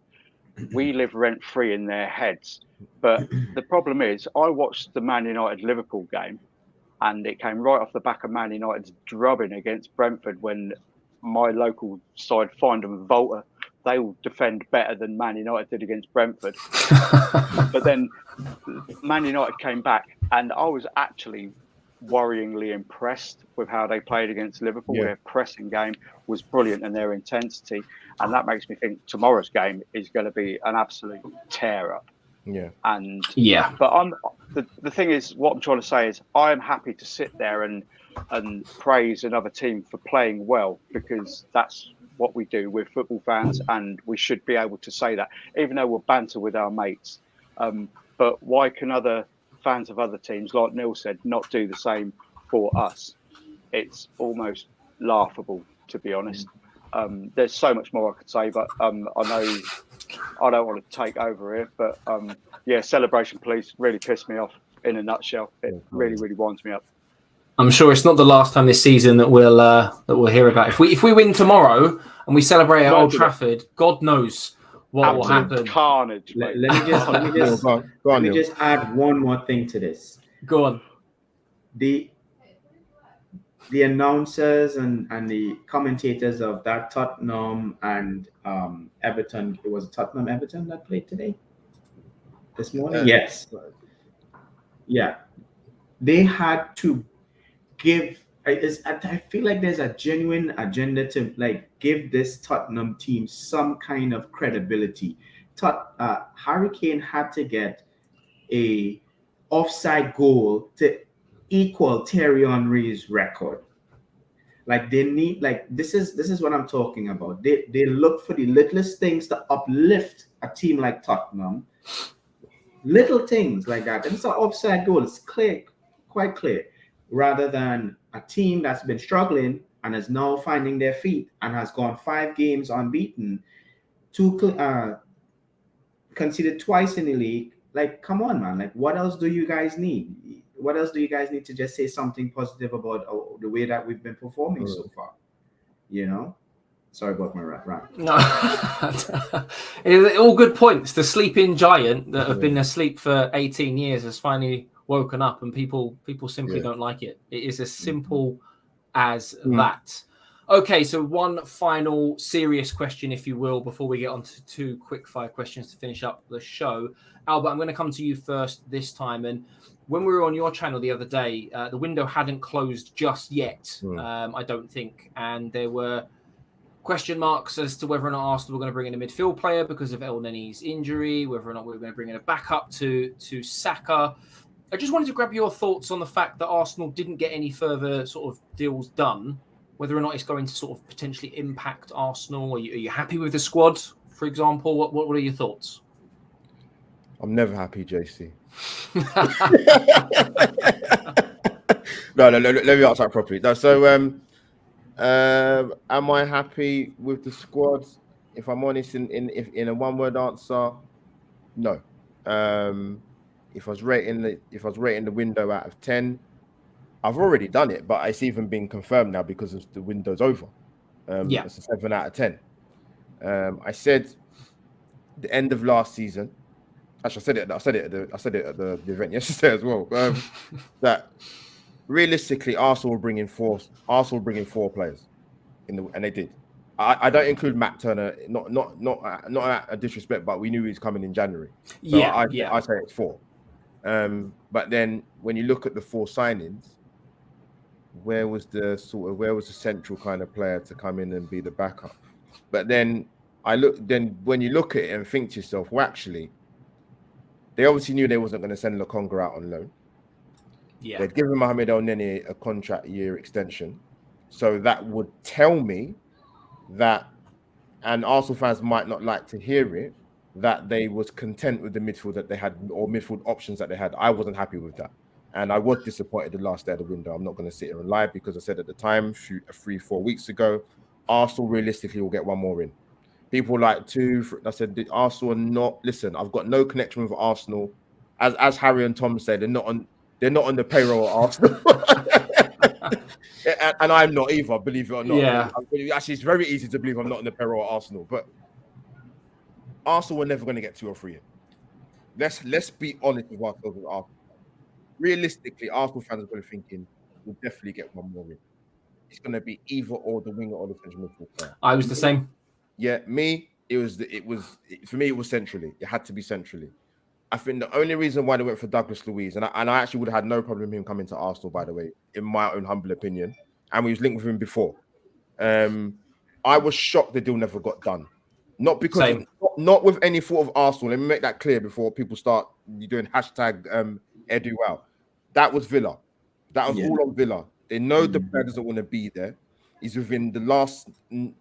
we live rent-free in their heads. But the problem is, I watched the Man United-Liverpool game, and it came right off the back of Man United's drubbing against Brentford when my local side, Findham Volta, they will defend better than Man United did against Brentford. But then Man United came back, and I was actually worryingly impressed with how they played against Liverpool. Their pressing game was brilliant, and their intensity. And that makes me think tomorrow's game is going to be an absolute tear-up. But the thing is, what I'm trying to say is, I am happy to sit there and praise another team for playing well, because that's what we do. We're football fans, and we should be able to say that, even though we'll banter with our mates. But why can other fans of other teams, like Neil said, not do the same for us? It's almost laughable, to be honest. There's so much more I could say, but I know I don't want to take over here. But celebration police really pissed me off in a nutshell. It really, really winds me up. I'm sure it's not the last time this season that we'll hear about. If we win tomorrow and we celebrate at Old Trafford, God knows what will happen. Carnage. Let me just add one more thing to this. Go on. The announcers and the commentators of that Tottenham and Everton, it was Tottenham Everton that played today? This morning? Yes. Yeah. They had to give, I feel like there's a genuine agenda to like give this Tottenham team some kind of credibility. Harry Kane had to get a offside goal to equal Thierry Henry's record. Like they need, like this is what I'm talking about. They look for the littlest things to uplift a team like Tottenham. Little things like that. And it's an offside goal. It's clear, quite clear. Rather than a team that's been struggling and is now finding their feet and has gone 5 games unbeaten, conceded twice in the league. Like, come on, man. Like, what else do you guys need? what else do you guys need to just say something positive about the way that we've been performing so far? You know, sorry about my rant. No, all good points. The sleeping giant that have been asleep for 18 years has finally woken up, and people simply don't like it. It is as simple as that. Okay, so one final serious question, if you will, before we get on to 2 quick fire questions to finish up the show. Albert, I'm going to come to you first this time. And when we were on your channel the other day, the window hadn't closed just yet, I don't think. And there were question marks as to whether or not Arsenal were going to bring in a midfield player because of El Neni's injury, whether or not we were going to bring in a backup to Saka. I just wanted to grab your thoughts on the fact that Arsenal didn't get any further sort of deals done, whether or not it's going to sort of potentially impact Arsenal. Are you happy with the squad, for example? What are your thoughts? I'm never happy, JC. No, let me answer that properly. No, so am I happy with the squad? If I'm honest, in a one-word answer, no. If I was rating the window out of 10, I've already done it, but it's even been confirmed now because the window's over. It's a 7 out of 10. I said the end of last season. Actually, I said it at the event yesterday as well. That realistically, Arsenal will bring in four players, and they did. I don't include Matt Turner, not a disrespect, but we knew he was coming in January. So I say it's 4. But then when you look at the 4 signings, where was the central kind of player to come in and be the backup? But then when you look at it and think to yourself, well, actually, they obviously knew they wasn't going to send Lokonga out on loan. Yeah. They'd given Mohamed El Neni a contract year extension. So that would tell me that, and Arsenal fans might not like to hear it, that they was content with the midfield that they had, or midfield options that they had. I wasn't happy with that. And I was disappointed the last day of the window. I'm not going to sit here and lie, because I said at the time, 3-4 weeks ago, Arsenal realistically will get one more in. People like 2. I said, Arsenal are not. Listen, I've got no connection with Arsenal. As Harry and Tom said, they're not on the payroll at Arsenal. and I'm not either, believe it or not. Yeah. Actually, it's very easy to believe I'm not on the payroll at Arsenal, but Arsenal were never going to get 2 or 3 in. Let's be honest with ourselves with Arsenal. Realistically, Arsenal fans are going to be thinking we'll definitely get one more in. It's going to be either or the winger or the central midfield player. I was the same. Yeah, for me, it was centrally. It had to be centrally. I think the only reason why they went for Douglas Luiz, and I actually would have had no problem with him coming to Arsenal, by the way, in my own humble opinion, and we was linked with him before. I was shocked the deal never got done. Not because not with any fault of Arsenal. Let me make that clear before people start doing hashtag #EduWow. That was Villa. That was all on Villa. They know the player doesn't want to be there. He's within the last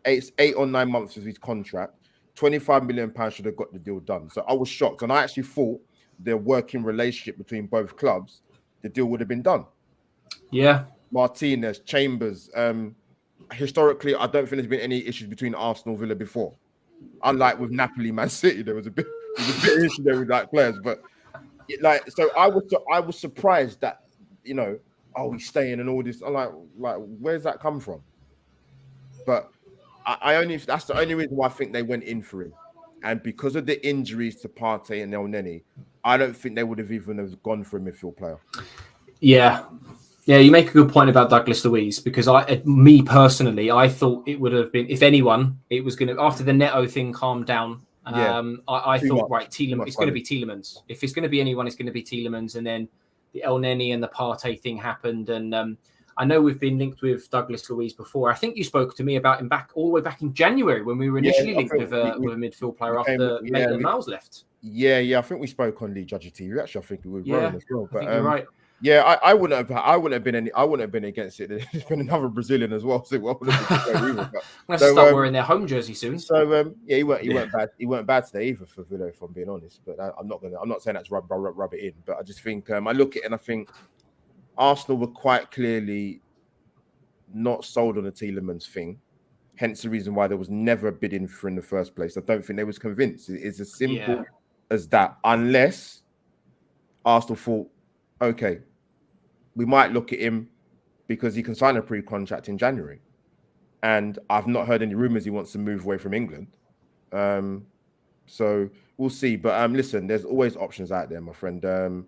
8 or 9 months of his contract. £25 million should have got the deal done. So I was shocked. And I actually thought the working relationship between both clubs, the deal would have been done. Yeah. Martinez, Chambers. Historically, I don't think there's been any issues between Arsenal and Villa before. Unlike with Napoli, Man City, there was a bit of issue there with like players. But so I was surprised that, he's staying and all this. I'm like, where's that come from? But that's the only reason why I think they went in for him. And because of the injuries to Partey and El Neni, I don't think they would have even gone for a midfield player. Yeah. Yeah, you make a good point about Douglas Luiz, because me personally, I thought it would have been, if anyone, it was going to, after the Neto thing calmed down, I thought, Tielemans, it's going to be Tielemans. If it's going to be anyone, it's going to be Tielemans. And then the El Neni and the Partey thing happened. And I know we've been linked with Douglas Luiz before. I think you spoke to me about him all the way back in January when we were initially linked with a midfield player after Maitland-Niles left. Yeah, I think we spoke on the AlbertJTV. Actually, I think we were rolling as well. But you're right. Yeah, I wouldn't have been against it. There's been another Brazilian as well, so it wouldn't have been either. I'm going to start wearing their home jersey soon. So he weren't bad. He weren't bad today either for Villa, if I'm being honest. But I'm not saying that to rub it in. But I just think I look at it and I think Arsenal were quite clearly not sold on the Tielemans thing. Hence the reason why there was never a bidding for in the first place. I don't think they was convinced. It's as simple as that. Unless Arsenal thought, okay, we might look at him because he can sign a pre-contract in January. And I've not heard any rumours he wants to move away from England. So we'll see. But listen, there's always options out there, my friend.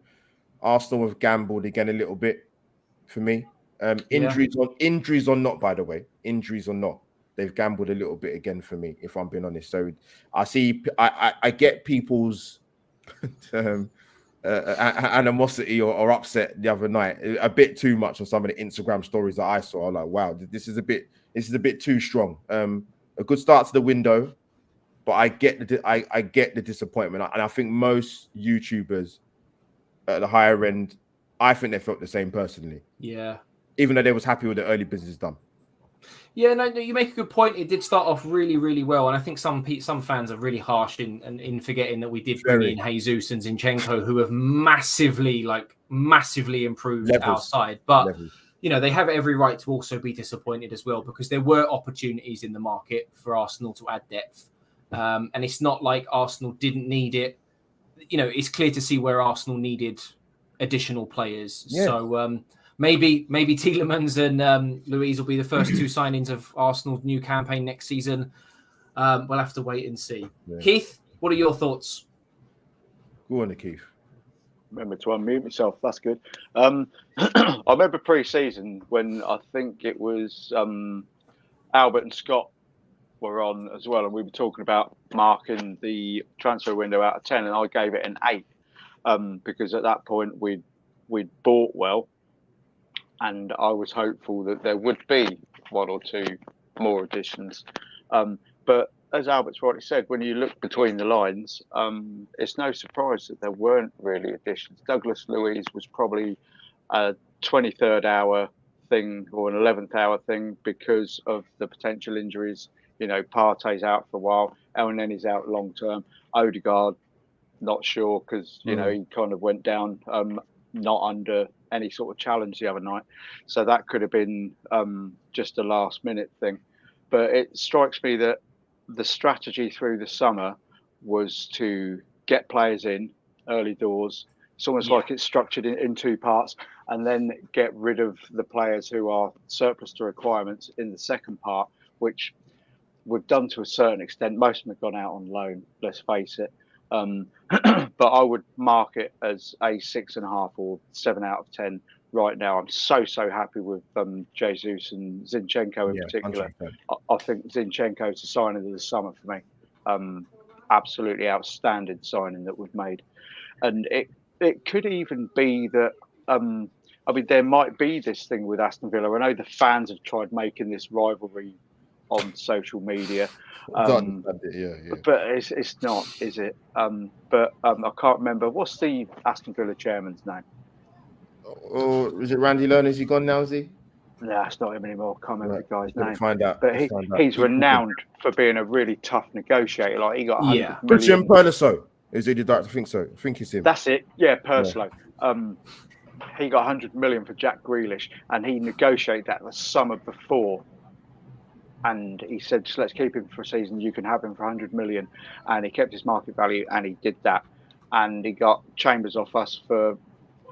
Arsenal have gambled again a little bit for me. Injuries or not, by the way. Injuries or not. They've gambled a little bit again for me, if I'm being honest. So I get people's animosity or upset the other night a bit too much on some of the Instagram stories that I saw. I'm like, wow, this is a bit too strong. A good start to the window, but I get the disappointment, and I think most YouTubers at the higher end, I think they felt the same personally. Yeah, even though they was happy with the early business done. Yeah, no, you make a good point. It did start off really, really well, and I think some fans are really harsh in forgetting that we did bring in Jesus and Zinchenko, who have massively improved our side. But you know, they have every right to also be disappointed as well, because there were opportunities in the market for Arsenal to add depth, and it's not like Arsenal didn't need it. You know, it's clear to see where Arsenal needed additional players. Yeah. So. Maybe Tielemans and Luiz will be the first two signings of Arsenal's new campaign next season. We'll have to wait and see. Yeah. Keith, what are your thoughts? Go on, Keith. Remember to unmute myself. That's good. I remember pre-season when I think it was Albert and Scott were on as well, and we were talking about marking the transfer window out of 10, and I gave it an 8 because at that point we'd bought well. And I was hopeful that there would be one or two more additions. But as Albert's rightly said, when you look between the lines, it's no surprise that there weren't really additions. Douglas Luiz was probably a 23rd hour thing or an 11th hour thing because of the potential injuries. You know, Partey's out for a while. El Nenny's out long term. Odegaard, not sure because, you know, he kind of went down not under any sort of challenge the other night. So that could have been just a last minute thing. But it strikes me that the strategy through the summer was to get players in early doors. It's almost like it's structured in two parts, and then get rid of the players who are surplus to requirements in the second part, which we've done to a certain extent. Most of them have gone out on loan, let's face it. But I would mark it as a 6.5 or 7 out of 10 right now. I'm so happy with Jesus and Zinchenko in particular. I think Zinchenko is a signing of the summer for me. Absolutely outstanding signing that we've made. And it could even be that, I mean, there might be this thing with Aston Villa. I know the fans have tried making this rivalry on social media. But it's not, is it? But I can't remember. What's the Aston Villa chairman's name? Or is it Randy Lerner? Is he gone now, is he? No, it's not him anymore. I can't remember the guy's name. Find out. But he's renowned for being a really tough negotiator. Like, he got 100 million. Jim Perliso. Is he the director? I think so. I think it's him. That's it. Yeah, Perslow. He got 100 million for Jack Grealish, and he negotiated that the summer before. And he said, just let's keep him for a season. You can have him for 100 million. And he kept his market value, and he did that. And he got Chambers off us for,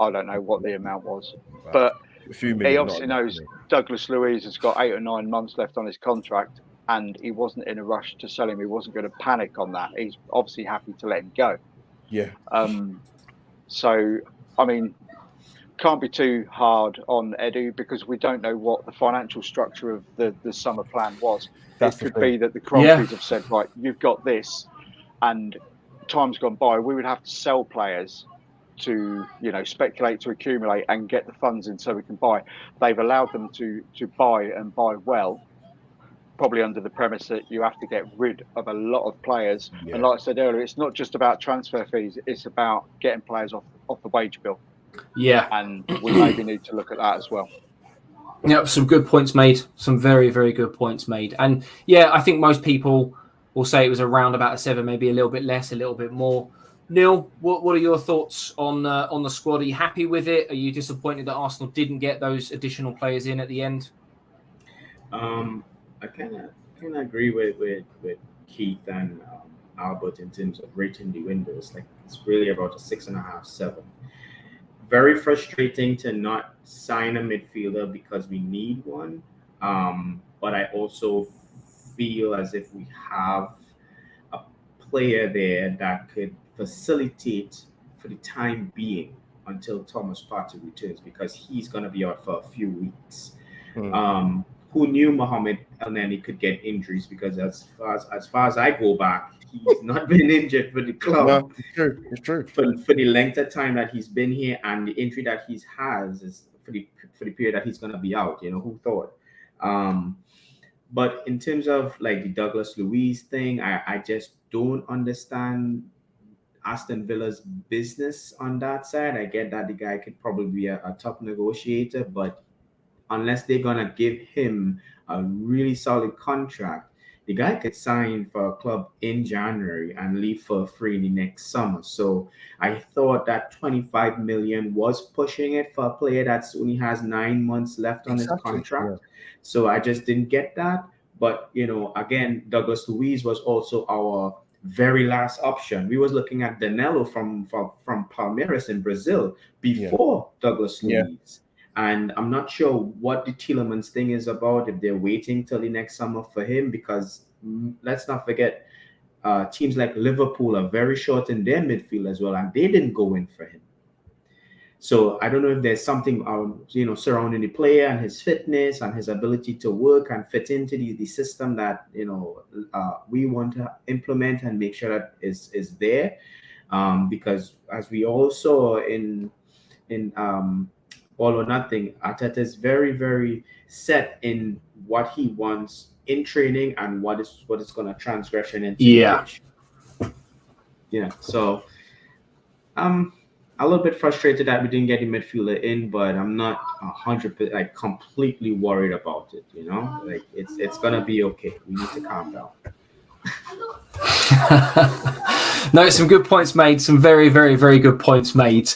I don't know what the amount was. Wow. But he obviously knows Douglas Luiz has got 8 or 9 months left on his contract, and he wasn't in a rush to sell him. He wasn't going to panic on that. He's obviously happy to let him go. Yeah. So, I mean, can't be too hard on Edu because we don't know what the financial structure of the summer plan was. It could be that the Crosbys have said, right, you've got this, and time's gone by. We would have to sell players to, you know, speculate, to accumulate and get the funds in so we can buy. They've allowed them to buy and buy well, probably under the premise that you have to get rid of a lot of players. Yeah. And like I said earlier, it's not just about transfer fees, it's about getting players off the wage bill. Yeah. And we maybe need to look at that as well. Yeah, some good points made. Some very, very good points made. And yeah, I think most people will say it was around about a 7, maybe a little bit less, a little bit more. Neil, what are your thoughts on the squad? Are you happy with it? Are you disappointed that Arsenal didn't get those additional players in at the end? I kind of agree with Keith and Albert in terms of rating the windows. Like, it's really about a 6.5, 7. very frustrating to not sign a midfielder because we need one. But I also feel as if we have a player there that could facilitate for the time being until Thomas Partey returns, because he's going to be out for a few weeks. Who knew Mohamed El-Neni could get injuries? Because as far as I go back, he's not been injured for the club. No, it's true. For the length of time that he's been here, and the injury that he has is for the period that he's going to be out. You know, who thought? But in terms of like the Douglas Luiz thing, I just don't understand Aston Villa's business on that side. I get that the guy could probably be a top negotiator, but unless they're gonna give him a really solid contract, the guy could sign for a club in January and leave for free in the next summer. So I thought that 25 million was pushing it for a player that only has 9 months left on his contract. Yeah. So I just didn't get that. But, you know, again, Douglas Luiz was also our very last option. We was looking at Danilo from Palmeiras in Brazil before Douglas Luiz. Yeah. And I'm not sure what the Tielemans thing is about, if they're waiting till the next summer for him, because let's not forget, teams like Liverpool are very short in their midfield as well, and they didn't go in for him. So I don't know if there's something surrounding the player and his fitness and his ability to work and fit into the system that we want to implement and make sure that is there. Because as we all saw in All or Nothing, Arteta is very, very set in what he wants in training and what is going to transgression into. Yeah. So a little bit frustrated that we didn't get the midfielder in, but I'm not 100% like completely worried about it. You know, like it's gonna be okay. We need to calm down. No, some good points made. Some very, very, very good points made.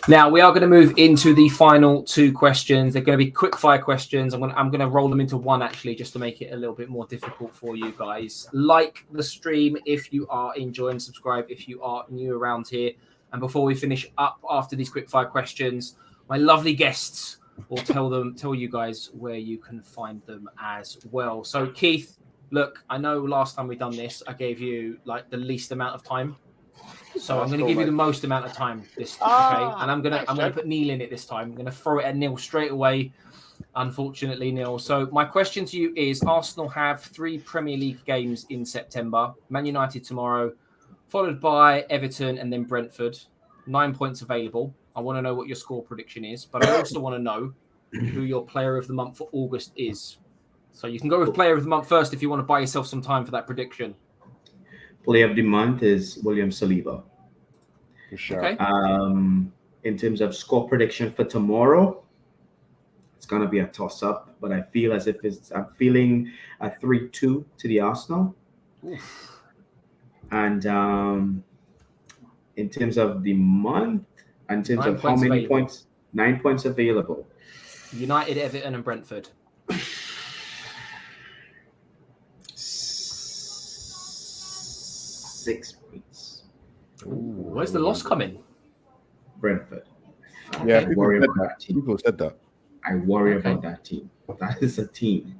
Now we are going to move into the final two questions. They're going to be quick fire questions. I'm going to roll them into one actually, just to make it a little bit more difficult for you guys. Like the stream if you are enjoying. Subscribe if you are new around here. And before we finish up after these quick fire questions, my lovely guests will tell you guys where you can find them as well. So Keith, look, I know last time we done this, I gave you like the least amount of time. So I'm going to give you the most amount of time okay? And I'm going to put Neil in it this time. I'm going to throw it at Neil straight away. Unfortunately, Neil. So my question to you is: Arsenal have 3 Premier League games in September. Man United tomorrow, followed by Everton and then Brentford. 9 points available. I want to know what your score prediction is, but I also want to know who your player of the month for August is. So you can go with player of the month first if you want to buy yourself some time for that prediction. Player of the month is William Saliba. For sure. Okay. In terms of score prediction for tomorrow, it's going to be a toss-up, but I feel as if I'm feeling a 3-2 to the Arsenal. Oof. And in terms of the month, in terms of how many points, 9 points available. United, Everton, and Brentford. 6 points. Ooh, where's the loss coming? Brentford. Yeah, I worry about that team. People said that. I worry about that team. That is a team.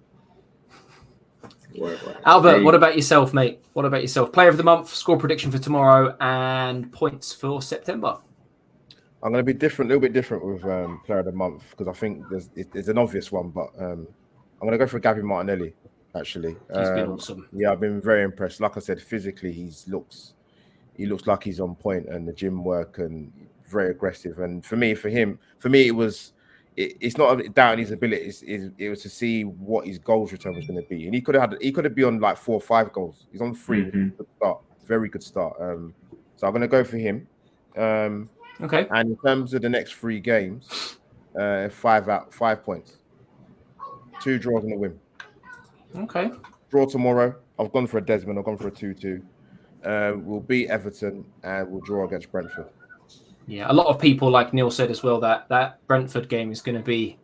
Albert, what about yourself, mate? What about yourself? Player of the month, score prediction for tomorrow, and points for September. I'm going to be different, a little bit different with player of the month, because I think there's an obvious one, but I'm going to go for Gabby Martinelli, actually. He's been awesome. Yeah, I've been very impressed. Like I said, physically, he looks like he's on point, and the gym work, and very aggressive. And for me, it's not down his abilities. It was to see what his goals return was going to be, and he could have been on like 4 or 5 goals. He's on 3. Good start, very good start. So I'm going to go for him. Okay. And in terms of the next 3 games, 5 points, 2 draws and a win. Okay. Draw tomorrow. I've gone for a Desmond. I've gone for a 2-2. We'll beat Everton and we'll draw against Brentford. Yeah, a lot of people, like Neil said as well, that Brentford game is going to be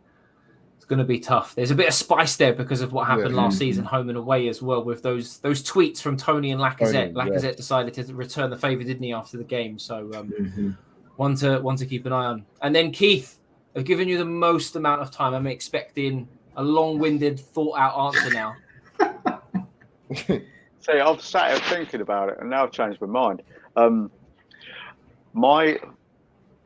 tough. There's a bit of spice there because of what happened last season, home and away as well, with those tweets from Tony and Lacazette. Lacazette decided to return the favour, didn't he, after the game? So one to keep an eye on. And then Keith, I've given you the most amount of time. I'm expecting a long-winded, thought-out answer now. See, I've sat here thinking about it, and now I've changed my mind. My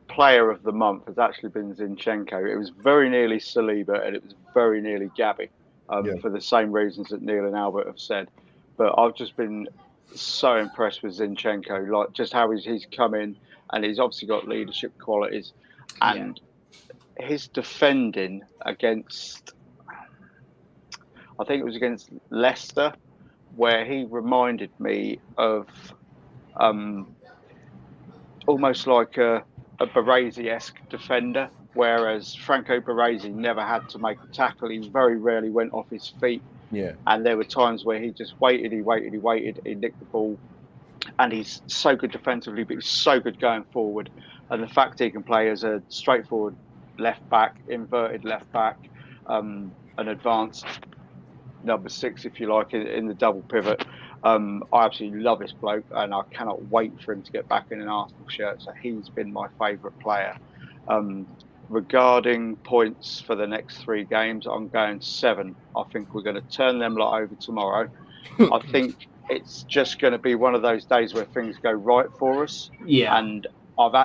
player of the month has actually been Zinchenko. It was very nearly Saliba, and it was very nearly Gabby, for the same reasons that Neil and Albert have said. But I've just been so impressed with Zinchenko, like just how he's come in, and he's obviously got leadership qualities, and his defending against, I think it was against Leicester, where he reminded me of almost like a Baresi-esque defender, whereas Franco Baresi never had to make a tackle. He very rarely went off his feet. Yeah. And there were times where he just waited, he nicked the ball. And he's so good defensively, but he's so good going forward. And the fact he can play as a straightforward left back, inverted left back, an advanced number 6, if you like, in the double pivot. I absolutely love this bloke, and I cannot wait for him to get back in an Arsenal shirt. So he's been my favourite player. Regarding points for the next 3 games, I'm going 7. I think we're going to turn them lot over tomorrow. I think it's just going to be one of those days where things go right for us. Yeah. And I've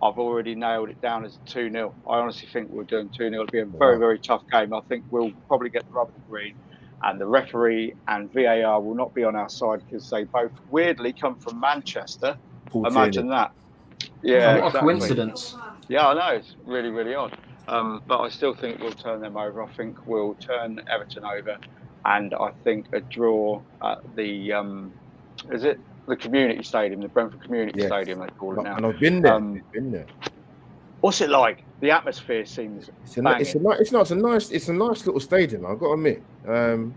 already nailed it down as a 2-0. I honestly think we're doing 2-0. It'll be a very, very tough game. I think we'll probably get the rub of the green, and the referee and VAR will not be on our side because they both weirdly come from Manchester. Imagine that. Yeah, what a coincidence. Yeah, I know. It's really, really odd. But I still think we'll turn them over. I think we'll turn Everton over. And I think a draw at the, is it the community stadium, the Brentford Community Stadium, they call it now. And I've been there. What's it like? The atmosphere seems it's a nice little stadium, I've got to admit. When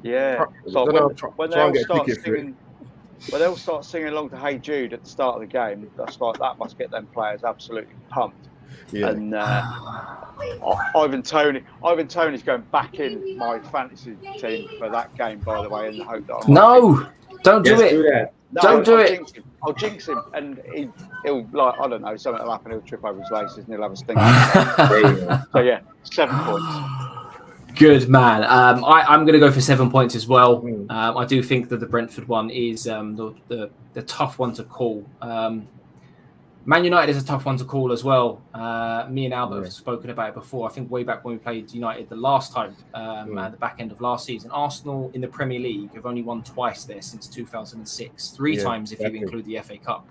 they'll start singing along to Hey Jude at the start of the game, that must get them players absolutely pumped. Yeah. And Ivan Toney's going back in my fantasy team for that game, by the way, in the hope that don't do it. Don't do it. I'll jinx him, and he'll like, I don't know, something will happen. He'll trip over his laces, and he'll have a stinker. So yeah, 7 points. Good man. I'm going to go for 7 points as well. I do think that the Brentford one is the tough one to call. Man United is a tough one to call as well. Me and Albert have spoken about it before. I think way back when we played United the last time, at the back end of last season. Arsenal in the Premier League have only won twice there since 2006. 3 times if you include the FA Cup.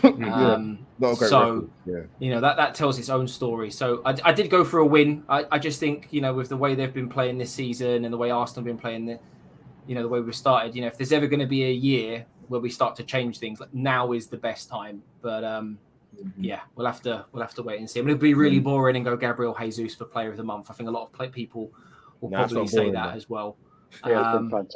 So that tells its own story. So I did go for a win. I just think, with the way they've been playing this season and the way Arsenal have been playing, the way we've started, if there's ever going to be a year where we start to change things, like now is the best time. But we'll have to wait and see. I mean, it'll be really boring and go Gabriel Jesus for Player of the Month. I think a lot of people will probably say that as well.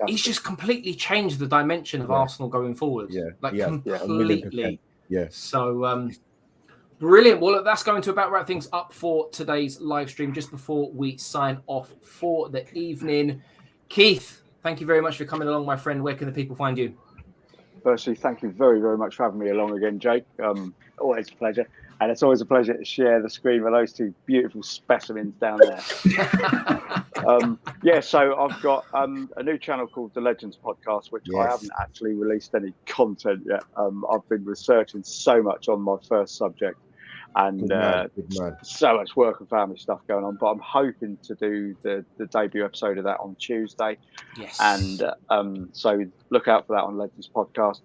He's just completely changed the dimension of Arsenal going forward. Completely. Yeah. So brilliant. Well, that's going to about wrap things up for today's live stream. Just before we sign off for the evening, Keith, thank you very much for coming along, my friend. Where can the people find you? Firstly, thank you very, very much for having me along again, Jake. Always a pleasure. And it's always a pleasure to share the screen with those 2 beautiful specimens down there. So I've got a new channel called The Legends Podcast, which I haven't actually released any content yet. I've been researching so much on my first subject, and so much work and family stuff going on. But I'm hoping to do the debut episode of that on Tuesday. Yes. And so look out for that on Legends Podcast.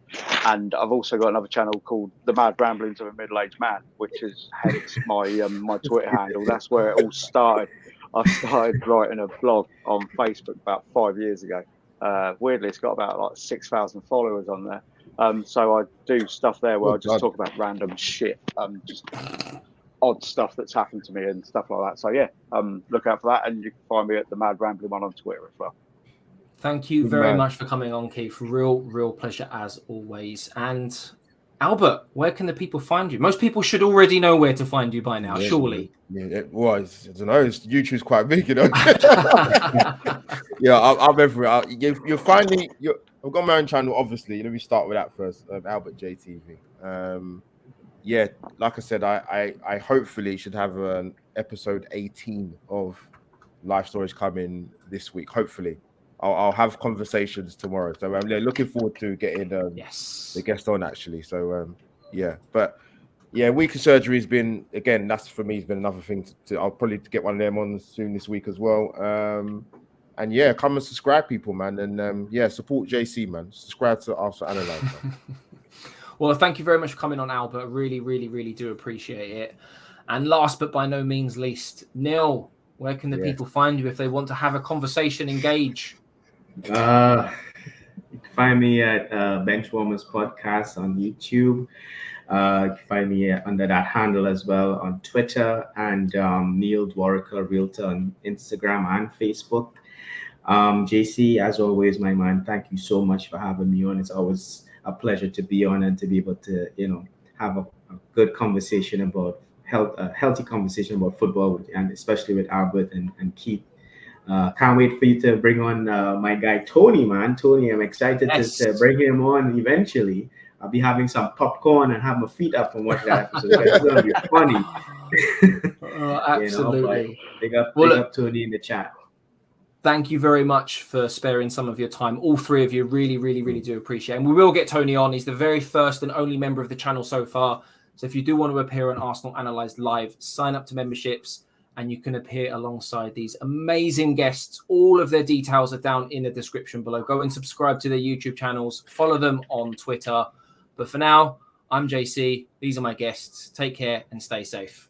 And I've also got another channel called The Mad Ramblings of a Middle-Aged Man, which is hence my my Twitter handle. That's where it all started. I started writing a blog on Facebook about 5 years ago. Weirdly, it's got about like 6,000 followers on there. So I do stuff there where I just talk about random shit, just odd stuff that's happened to me and stuff like that. So look out for that, and you can find me at the Mad Rambling one on Twitter as well. Thank you very much for coming on, Keith. Real pleasure as always. And Albert, where can the people find you? Most people should already know where to find you by now, surely. Yeah, well, I don't know. YouTube's quite big, I'm everywhere. You'll find me. I've got my own channel, obviously. Let me start with that first. AlbertJTV. yeah, like I said, I hopefully should have an episode 18 of Life Stories coming this week. Hopefully, I'll have conversations tomorrow. So I'm looking forward to getting the guest on actually. So yeah, but yeah, week of surgery has been, again, that's for me has been another thing to I'll probably get one of them on soon this week as well. And yeah, come and subscribe, people, man, and yeah, support JC, man. Subscribe to us at Analysed. Well, thank you very much for coming on, Albert. Really, really, really do appreciate it. And last but by no means least, Neil, where can the people find you if they want to have a conversation, engage? You can find me at BenchWarmerz Podcast on YouTube. You can find me under that handle as well on Twitter, and Neil Dwarica Realtor on Instagram and Facebook. JC, as always, my man, thank you so much for having me on. It's always a pleasure to be on and to be able to, have a good conversation about healthy conversation about football, and especially with Albert and Keith. Can't wait for you to bring on my guy Tony, man. Tony, I'm excited to bring him on eventually. I'll be having some popcorn and have my feet up and watch that episode. It's going to be funny. Absolutely. Big up Tony in the chat. Thank you very much for sparing some of your time. All three of you really, really, really do appreciate it. And we will get Tony on. He's the very first and only member of the channel so far. So if you do want to appear on Arsenal Analysed Live, sign up to memberships and you can appear alongside these amazing guests. All of their details are down in the description below. Go and subscribe to their YouTube channels. Follow them on Twitter. But for now, I'm JC. These are my guests. Take care and stay safe.